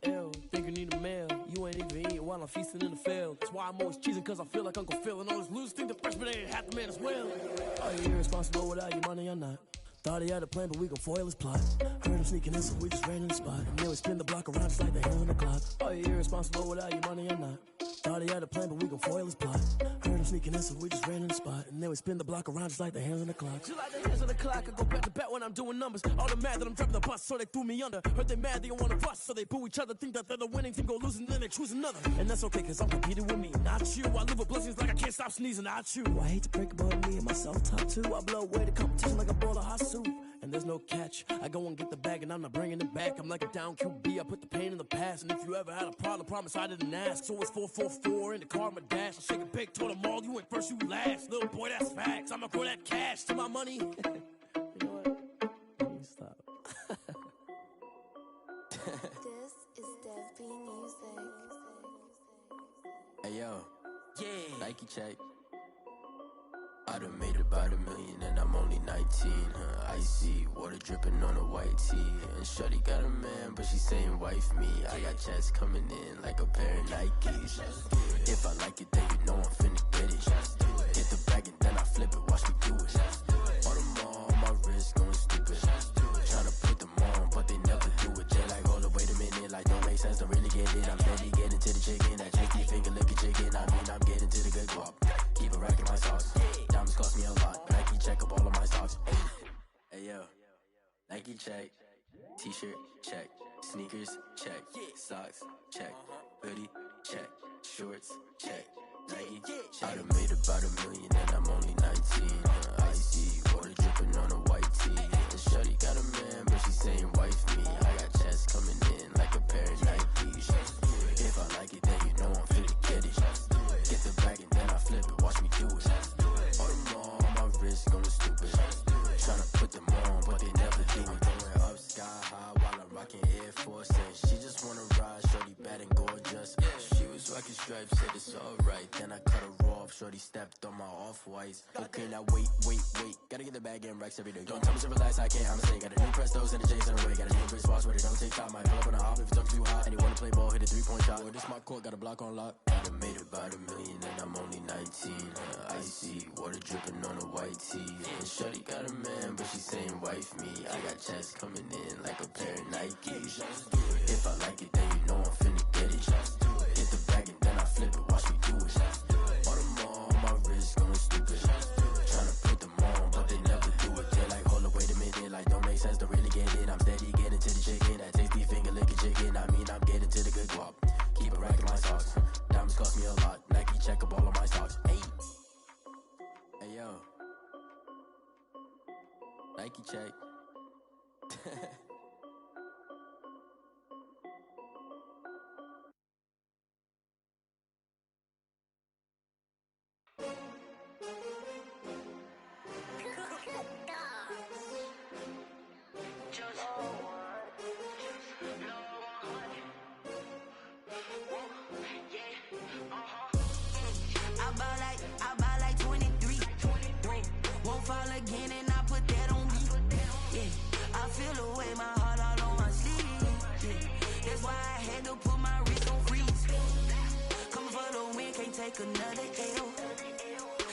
Ew, think you need a meal. You ain't even eating while I'm feasting in the field. That's why I'm always cheesing, cause I feel like Uncle Phil. And all those losers think the freshman ain't half the man as well. Are you irresponsible without your money or not? Thought he had a plan, but we gon' foil his plot. Heard him sneaking in, so we just ran in the spot. And then we spin the block around just like the hell in the clock. Are you irresponsible without your money or not? Thought he had a plan, but we gon' foil his plot. Heard him sneaking in, so we just ran in the spot. And then we spin the block around just like the hands on the clock. Just like the hands on the clock, I go back to back when I'm doing numbers. All the mad that I'm driving the bus, so they threw me under. Heard they mad, they don't wanna bust, so they boo each other. Think that they're the winning team, go losing, then they choose another. And that's okay, cause I'm competing with me, not you. I live with blessings like I can't stop sneezing, not you. I hate to break about me and my self-talk too. I blow away the competition like a bowl of hot soup. And there's no catch. I go and get the bag and I'm not bringing it back. I'm like a down QB, I put the pain in the past. And if you ever had a problem, promise I didn't ask. So it's 444 in the car, my dash. I shake a big, told them all, you ain't first, you last. Little boy, that's facts. I'ma grow that cash to my money. You know what? Let me stop. This is Dev Music. Hey yo, yeah, Nike check. I done made about $1 million and I'm only 19. Icy water dripping on a white tee. And shorty got a man, but she saying wife me. I got checks coming in like a pair of Nikes. If I like it, then you know I'm finna get it. Get the bag and then I flip it, watch me do it. On them all, on my wrist going stupid. Tryna put them on, but they never do it. They like, hold up, wait a minute, like don't make sense, don't really get it. I'm steady getting to the chicken, that chicky finger licking chicken. I mean, I'm getting to the good guap. Keep a rack in my sauce. Diamonds cost me a lot. Nike check up all of my stocks. Hey yo, Nike check. T-shirt check. Sneakers check. Socks check. Hoodie check. Shorts check. Nike. I done made about $1 million and I'm only 19. Icy water dripping on a white tee. And shorty got a man, but she saying wife me. I got checks coming in like a pair of Nikes. If I like it, then you know I'm finna get it. Get the bag and then I flip it, watch me do it. On them all, on my wrist going stupid. Tryna put them on, but they never do it. Going up sky high while I'm rocking Air Force. And she just wanna ride, shorty bad and gorgeous. She was rocking stripes, said it's alright. Then I cut her off, shorty stepped on my off-whites. Okay, now wait. Gotta get the bag and racks every day. Don't tell me to relax, I can't, I'ma say. Got a new Prestos and a J's in a way. Got a new wristwatch where they don't take time. Might pull up on a hop if it's up too hot. And you wanna play ball, hit a 3-point shot. Or this my court, got a block on lock. I done made about $1 million and I'm only 19. Icy water dripping on a white tee. And shorty got a man, but she saying wife me. I got checks coming in like a pair of Nikes. If I like it, then you know I'm finna get it. Get the bag and then I flip it, watch me do it. On them all, on my wrist going stupid. Tryna put them on, but they never do it. They like, hold up, wait a minute, like don't make sense, don't really get it. I'm steady getting to the chicken, that tasty finger licking chicken. I mean, I'm getting to the good guap. Keep a rack in my socks. Diamonds cost me a lot. Nike check up all of my stocks. Hey yo, Nike check. I buy like 23. Won't fall again and I put that on me. Yeah, I feel the way, my heart all on my sleeve. Yeah, that's why I had to put my wrist on freeze. Coming for the win, can't take another L.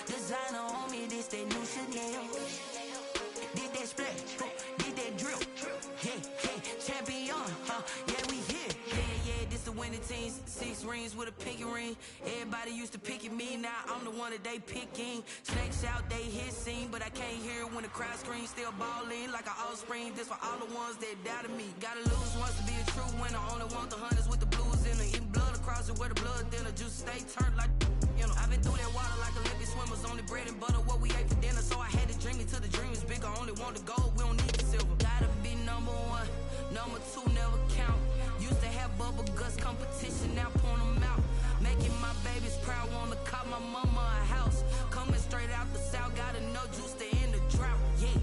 Designer on me, this that new Chanel. Did that split, did that drill. Yeah, champion, yeah, we here. Yeah, this the winning team. 6 rings with a pinky ring. Everybody used to pick at me, now I'm the one that they picking. Snakes out, they hit scene, but I can't hear it when the crowd screams. Still balling like an offspring. This for all the ones that doubted me. Gotta lose once to be a true winner. Only want the hunters with the blues in it. Eating blood across it where the blood thinner. Juice stay turned like in them. I've been through that water like Olympic swimmers, only bread and butter, what we ate for dinner. So I had to dream it till the dream is bigger. Only want the gold, we don't need the silver. Gotta be number one, number two never count. Used to have bubble guts competition, now point them out. Making my babies proud, wanna cop my mama a house. Coming straight out the south, gotta know juice to end the drought. Yeah.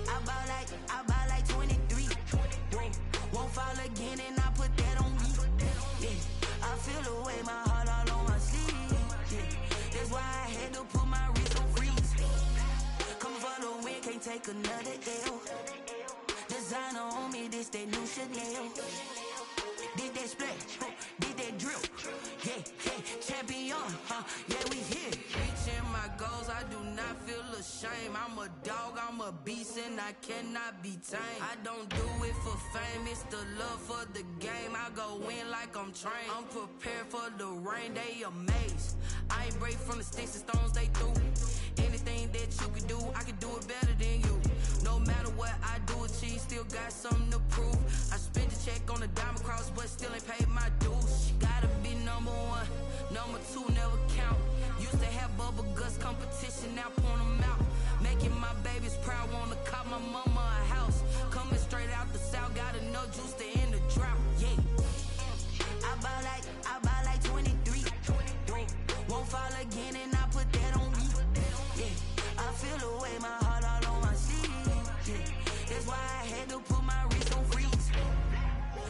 I buy like 23. Won't fall again and I put that on me. Yeah. I feel the way, my heart all on my sleeve. Yeah. That's why I had to put my wrist on freeze. Come for the win, can't take another L. Designer on me, this that new Chanel. Did that splash, did that drill. Yeah, champion, yeah, we here. Reaching my goals, I do not feel ashamed. I'm a dog, I'm a beast, and I cannot be tamed. I don't do it for fame, it's the love for the game. I go in like I'm trained. I'm prepared for the rain, they amazed. I ain't break from the sticks and stones they threw. Anything that you can do, I can do it better than you. No matter what I do, achieve, still got something to prove. I spent a check on the diamond cross, but still ain't paid my dues. Gotta be number one, number two never count. Used to have bubble guts competition, now point them out. Making my babies proud, wanna cop my mama a house. Coming straight out the south, gotta know juice to end the drought. Yeah. I buy like 23. Won't fall again and I put that on me. Yeah. I feel the way, my heart all on my sleeve. Yeah. That's why I had to put my wrist on freeze.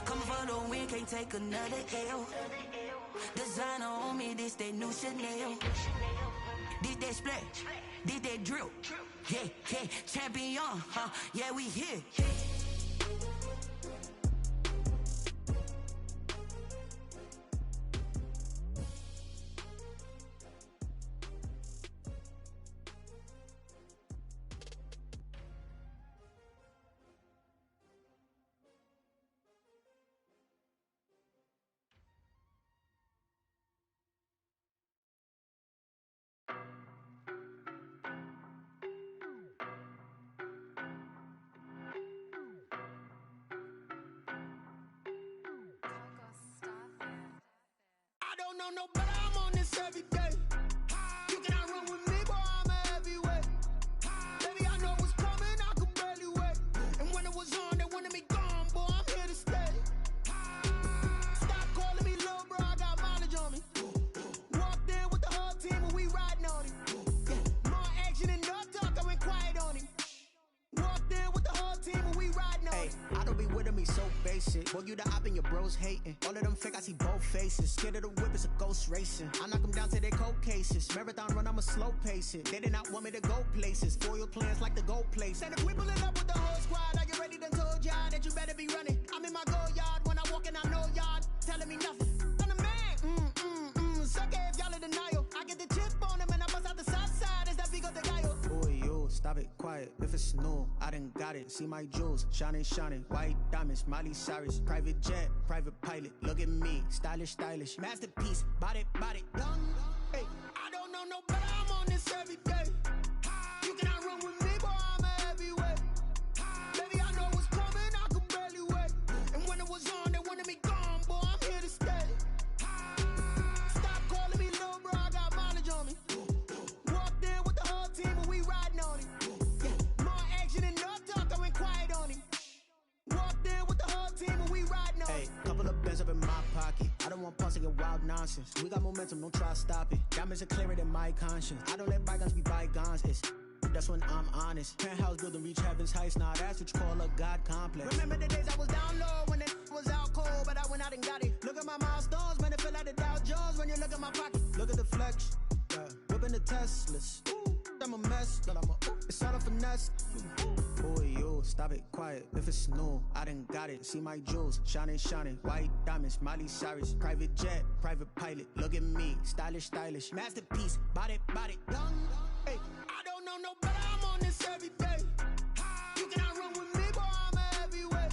Coming for the win, can't take another L. Designer on me, this that new Chanel. Did that splash, did that drill. Yeah, champion, yeah, we here. No, but I'm on this every day. You cannot run with me, boy, I'm a heavyweight. Baby, I know what's coming, I could barely wait. And when it was on, they wanted me gone, boy, I'm here to stay. Stop calling me little bro, I got mileage on me. Walked in with the whole team and we riding on him. More action and no talk, I went quiet on him. Walked in with the whole team and we riding on him. I don't be with him, he's so basic. Boy, you the op and your bros hating. All of them fake, I see both faces. Scared of the whip, it's a ghost racing. I knock them down to their cold cases. Marathon run, I'ma slow pace it. They did not want me to go places. Foil plans like the gold place. And if we pulling up with the whole squad, I get ready to told y'all that you better be running. I'm in my go yard, when I walk in, I know y'all telling me nothing. I'm the man, suck it if y'all in denial. I get the chip on them and I bust out the south side, is that big of the guy? Boy, yo, stop it, quiet. If it's new, I done got it. See my jewels, shining, white diamonds, Miley Cyrus. Private jet, private pilot, look at me, stylish, masterpiece, body, young. Hey, I don't know no better, I'm on this every day. You cannot run with me, boy, I'm a heavyweight. Baby, I know what's coming, I could barely wait. And when it was on, they wanted me gone, boy, I'm here to stay. Stop calling me little bro, I got mileage on me. Walked in with the whole team and we riding on him. Yeah. More action and no talk, I went quiet on him. Walked in with the whole team and we riding on him. Hey, couple of bands up in my pocket. I don't want pulse to get wild nonsense. We got momentum, don't try to stop it. Diamonds are clearer than my conscience. I don't let bygones be bygones. That's when I'm honest. Penthouse building, reach heaven's heights. Now that's what you call a God complex. Remember the days I was down low when it was out cold, but I went out and got it. Look at my milestones, man, it feel like the Dow Jones when you look at my pocket. Look at the flex, whipping the Teslas. I'm a mess, but it's all a finesse. Boy, yo, stop it, quiet. If it's new, I done got it. See my jewels, shining, white diamonds, Miley Cyrus. Private jet, private pilot, look at me, stylish, masterpiece, body, young. Hey, I don't know no better, I'm on this every day. You cannot run with me, boy, I'm a heavyweight.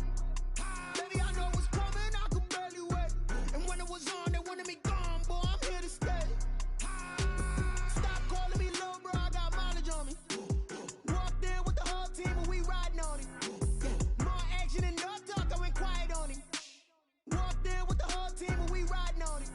Baby, I know what's coming, I could barely wait. And when it was on, they wanted me gone, boy, I'm here to stay. Stop calling me little bro, I got mileage on me. Walked in with the whole team and we riding on him. Yeah. More action and no talk, I went quiet on him. Walked in with the whole team and we riding on him.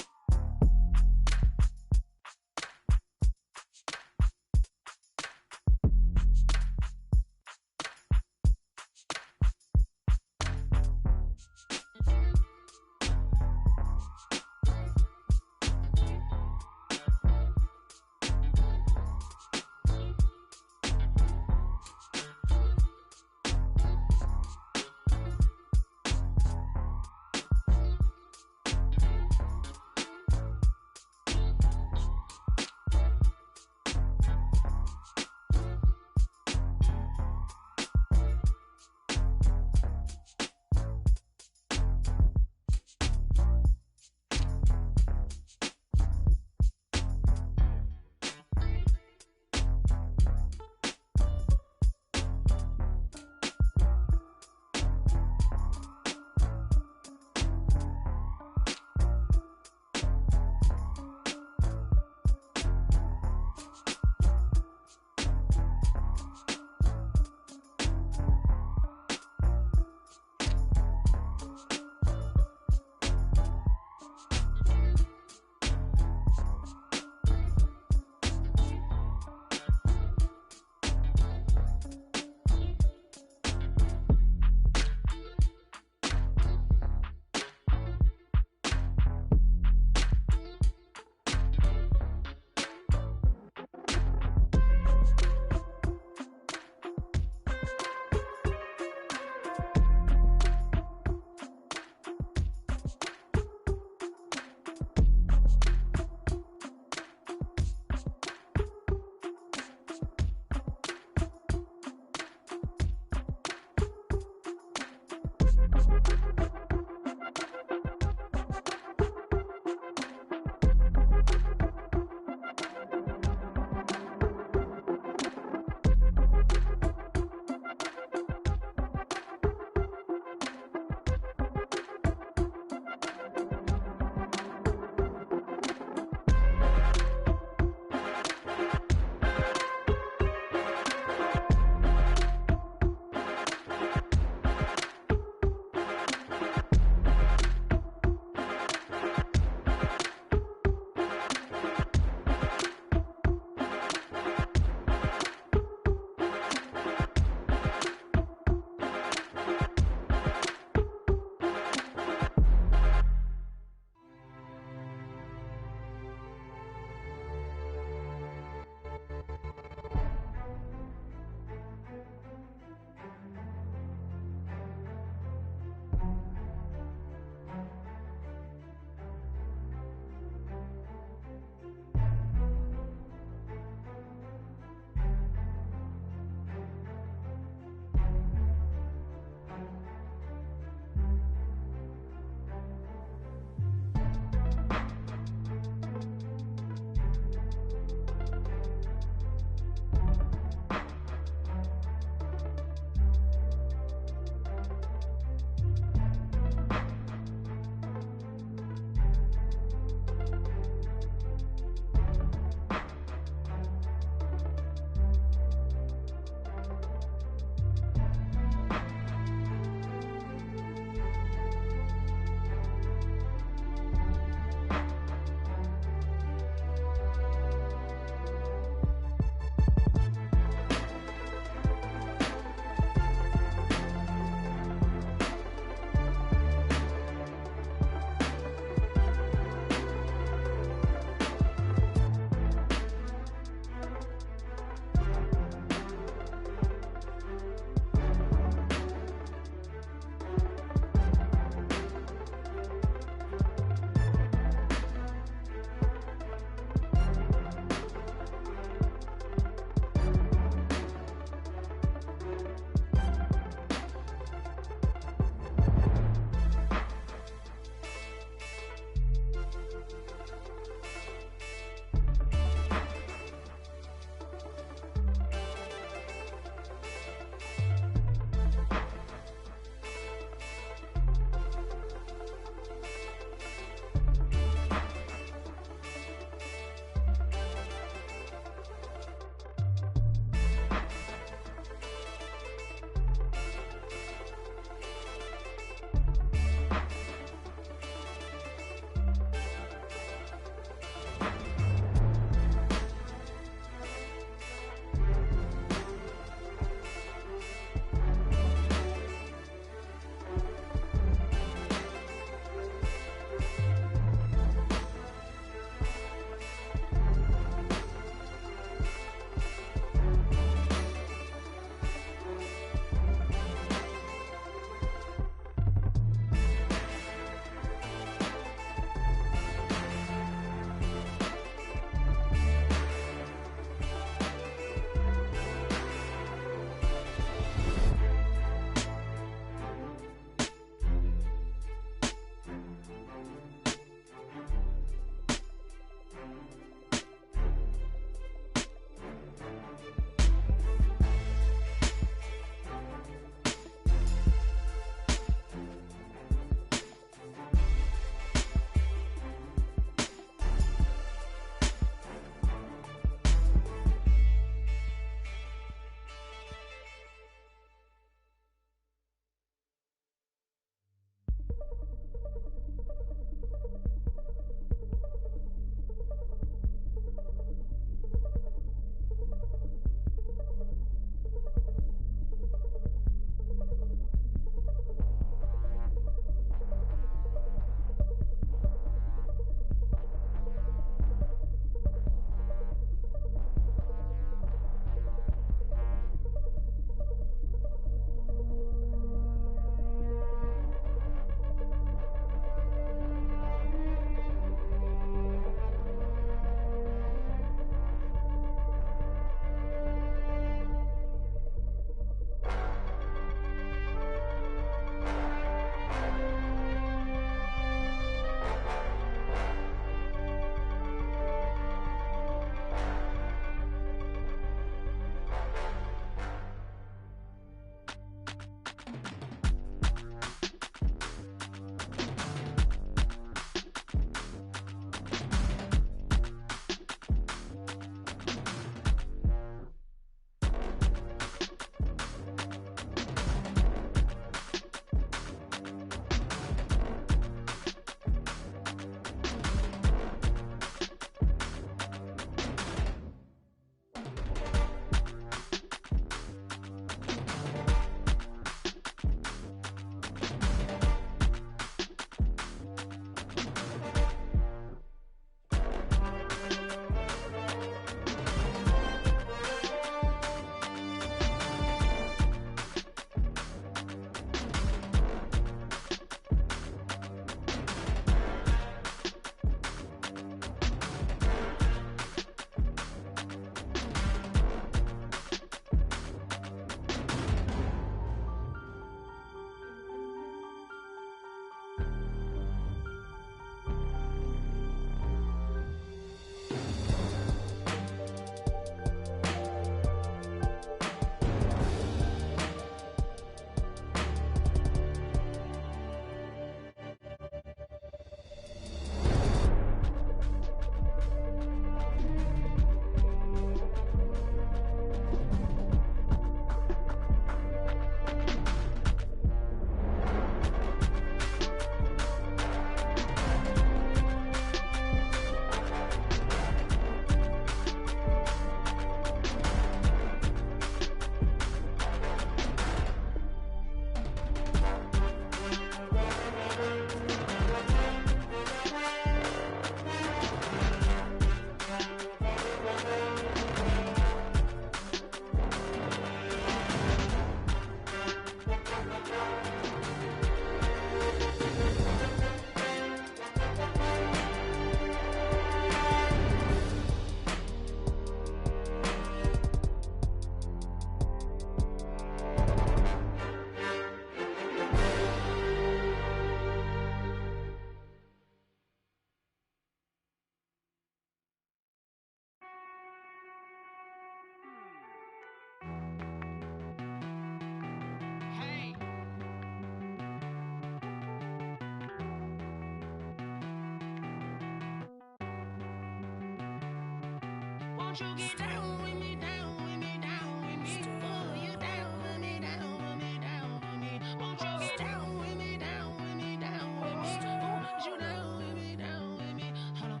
Won't you get down with me, down with me, down with me? Oh, you down with me, down with me, down with me. Won't you get down with me, down with me, down with me? Oh, you down with me, down with me? Hold on.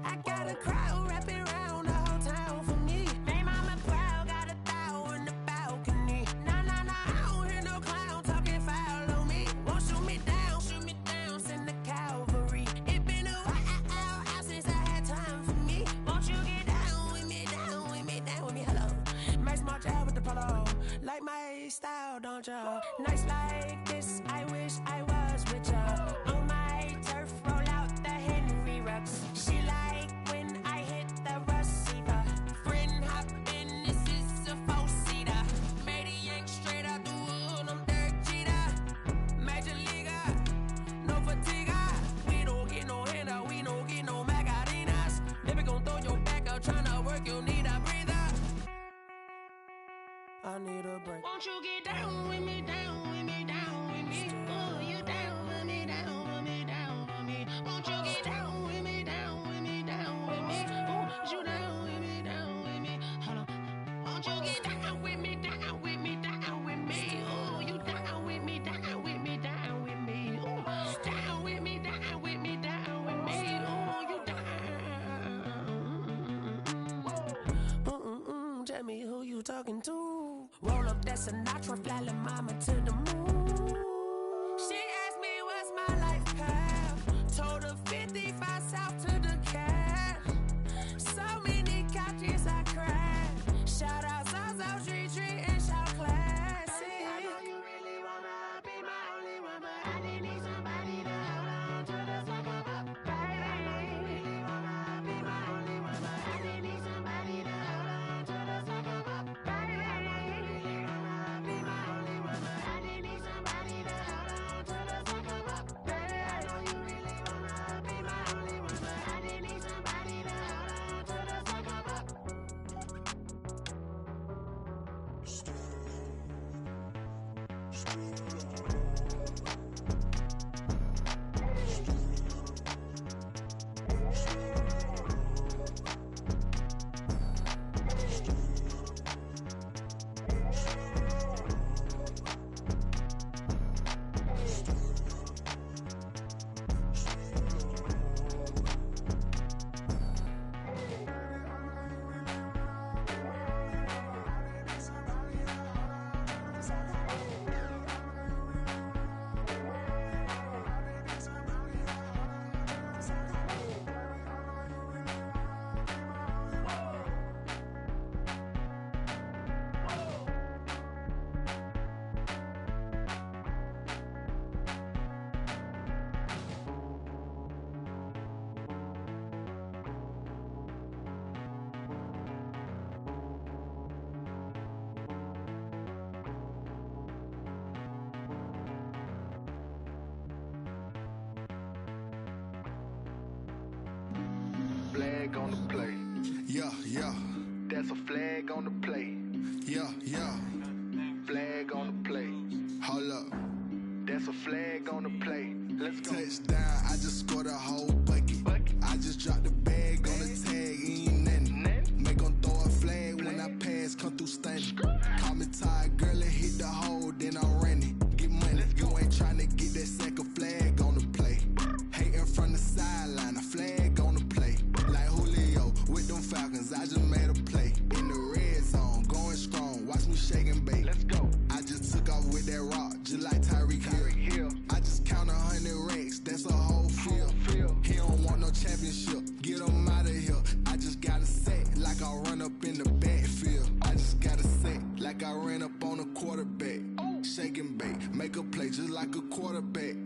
I got a crowd wrapping around the whole town for me. They mama proud, got a thou in the balcony. Nah, I don't hear no clown talking foul on me. Won't shoot me down, send the cavalry. It been a while since I had time for me. Won't you get down with me, down with me, down with me? Hello, Max March out with the polo. Like my style, don't ya? Nights like this, I wish I was with ya. On my turf, roll out the Henry Rux. She like when I hit the receiver. Friend hop in, this is a four-seater. Made a yank straight out the wood, I'm Derek Jeter. Major leaguer, no fatigue. We don't get no handout, we don't get no Macarinas. Never gon' throw your back out, tryna work, you need a breather. I need a break. Won't you get down with me, down with me, down with me? Oh, you down with me, down with me, down with me? Won't you get down with me, down with me, down with me? Oh, you down with me, down with me? Hold on. Won't you get down with me, down with me, down with me? Oh, you down with me, down with me, down with me? Oh, down with me, down with me, down with me? Oh, you down. Tell me who you talking to. Roll up that Sinatra, fly la mama to the moon. She asked me what's my life path. Told her 55 south to the cat. So many couches I crashed. Shout out South Street and shout classic. I know you really wanna be my only one, but I didn't need somebody to hold on to the second up, baby. I know you really wanna be my only one, but I didn't need somebody to hold on to the second up, baby. I know you really wanna be my only one, but I didn't need somebody to hold on to the second up, baby. I know you really wanna be my only one, but I didn't need somebody to hold on to the second up. Flag on the play. Yeah. That's a flag on the play. Yeah. Flag on the play. Hold up. That's a flag on the play. Let's go. Touchdown, I just scored a whole bucket. I just dropped the bag on the tag, ain't nothing. Make 'em throw a flag when I pass, come through stunning. Call me tired, girl, and hit the hole, then I'm running. Get money, you ain't tryna get that second flag on the play. Hating from the sideline, a flag on the play. Like Julio with them Falcons, I just made a play. In the red zone, going strong, watch me shake and bake. Let's go. I just took off with that rock, just like Tyreek Hill. I just count 100 racks, that's a whole field. He don't want no championship, get him out of here. I just got a set, like I run up in the backfield. I just got a set, like I ran up on a quarterback. Shake and bake, make a play just like a quarterback.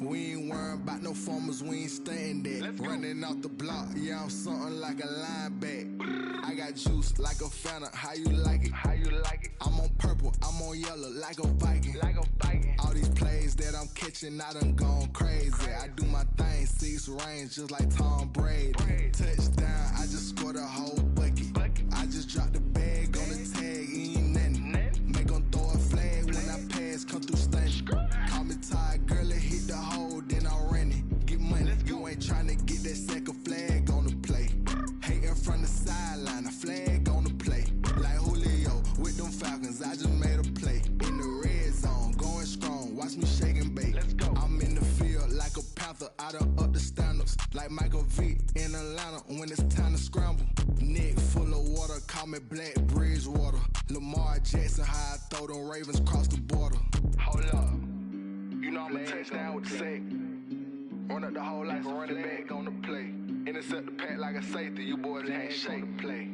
We ain't worrying about no formers, we ain't staying there. Running off the block, yeah, I'm something like a lineback. I got juice like a Fanta, how you like it? I'm on purple, I'm on yellow, like a Viking. All these plays that I'm catching, I done gone crazy. I do my thing, 6 range, just like Tom Brady. Touchdown, I just scored a whole bucket. I just dropped the bag on the tag, ain't nothing. Make 'em throw a flag when I pass, come through stunning. Call me tired, girl, and hit the hole, then I'm running. Get money, you ain't tryna get that second flag on the play. Hating from the sideline, a flag time to scramble. Neck full of water, call me Black Bridgewater. Lamar Jackson, how I throw them Ravens across the border. Hold up, you know I'm a touchdown with the sack. Run up the hole like a running back on the play. Intercept the pack like a safety, you boys ain't shake the play.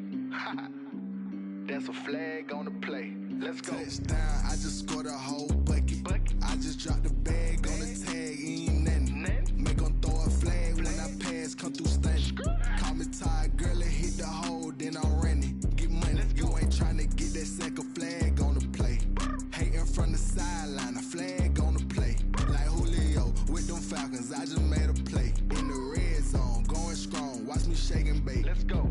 That's a flag on the play. Let's go. Touchdown, I just scored a whole bucket. I just dropped the bag on the tag, ain't nothing. Make them throw a flag when I pass, come through stunning. Call me tired, girl, it hit the hole, then I'm running. Get money, you ain't tryna get that second flag on the play. Hating from the sideline, a flag on the play. Like Julio with them Falcons, I just made a play. In the red zone, going strong, watch me shake and bake. Let's go.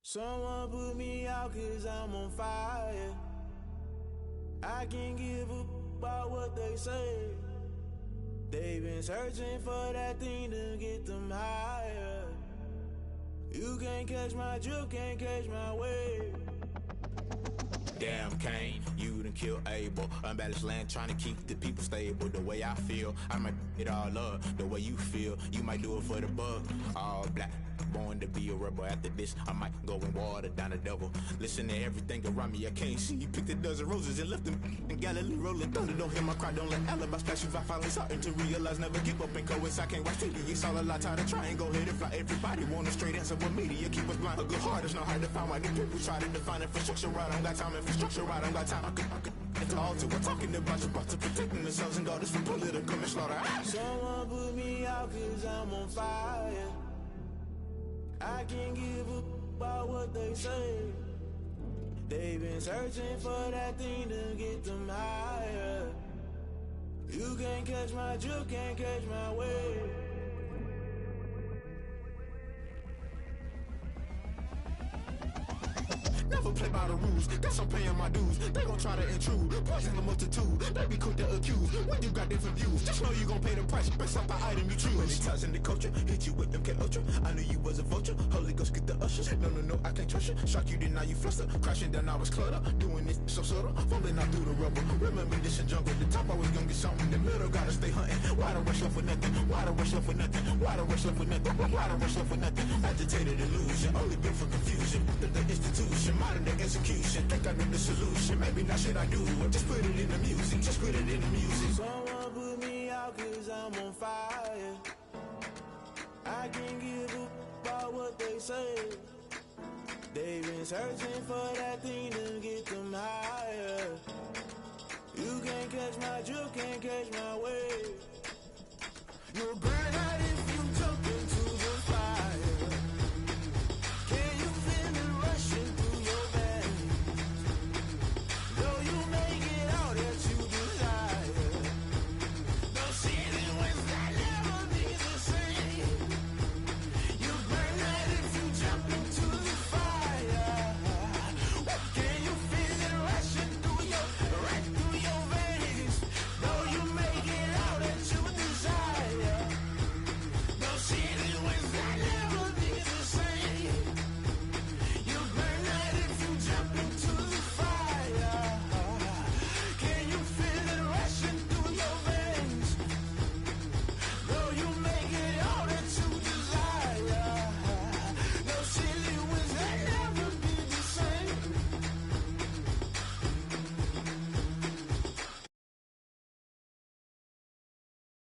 Someone put me out 'cause I'm on fire. I can't give a about what they say. They've been searching for that thing to get them higher. You can't catch my drift, can't catch my wave. Damn Kane, you done killed Abel. Unbalanced land trying to keep the people stable. The way I feel, I might it all up. The way you feel, you might do it for the buck. All black, born to be a rebel. After this, I might go and water down the devil. Listen to everything around me, I can't see. Picked a dozen roses and left them in Galilee rolling thunder. Don't hear my cry, don't let alibis flash. I finally starting to realize, never give up and coexist. I can't watch TV, it's all a lot. Tired of trying, go ahead and fly. Everybody want a straight answer, but media keep us blind. A good heart is not hard to find. Why do people try to define infrastructure right? I don't got time, infrastructure right, I don't got time. I could it's all to we're talking about to protecting themselves and daughters from political manslaughter. Someone put me out cause I'm on fire. I can't give up about what they say. They've been searching for that thing to get them higher. You can't catch my drift, can't catch my wave. Never play by the rules, guess I'm paying my dues. They gon' try to intrude, poison the multitude. They be quick to accuse, when you got different views. Just know you gon' pay the price, based off the item you choose. Many times in the culture, hit you with MK Ultra. I knew you was a vulture, Holy Ghost get the ushers. No, I can't trust you. Shock you, then now you fluster. Crashing down, I was clutter. Doing this so subtle, fumbling out through the rubble. Remember this in jungle, the top always gonna get something. In the middle, gotta stay hunting. Why the rush left with nothing? Why the rush left with nothing? Why the rush left with nothing? Why the rush left with nothing? Agitated illusion, only built for confusion. The institution, modern day execution. Think I know the solution. Maybe not shit I do. Just put it in the music. Just put it in the music. Someone put me out cause I'm on fire. I can't give up about what they say. They've been searching for that thing to get them higher. You can't catch my drift, can't catch my wave. You'll burn out in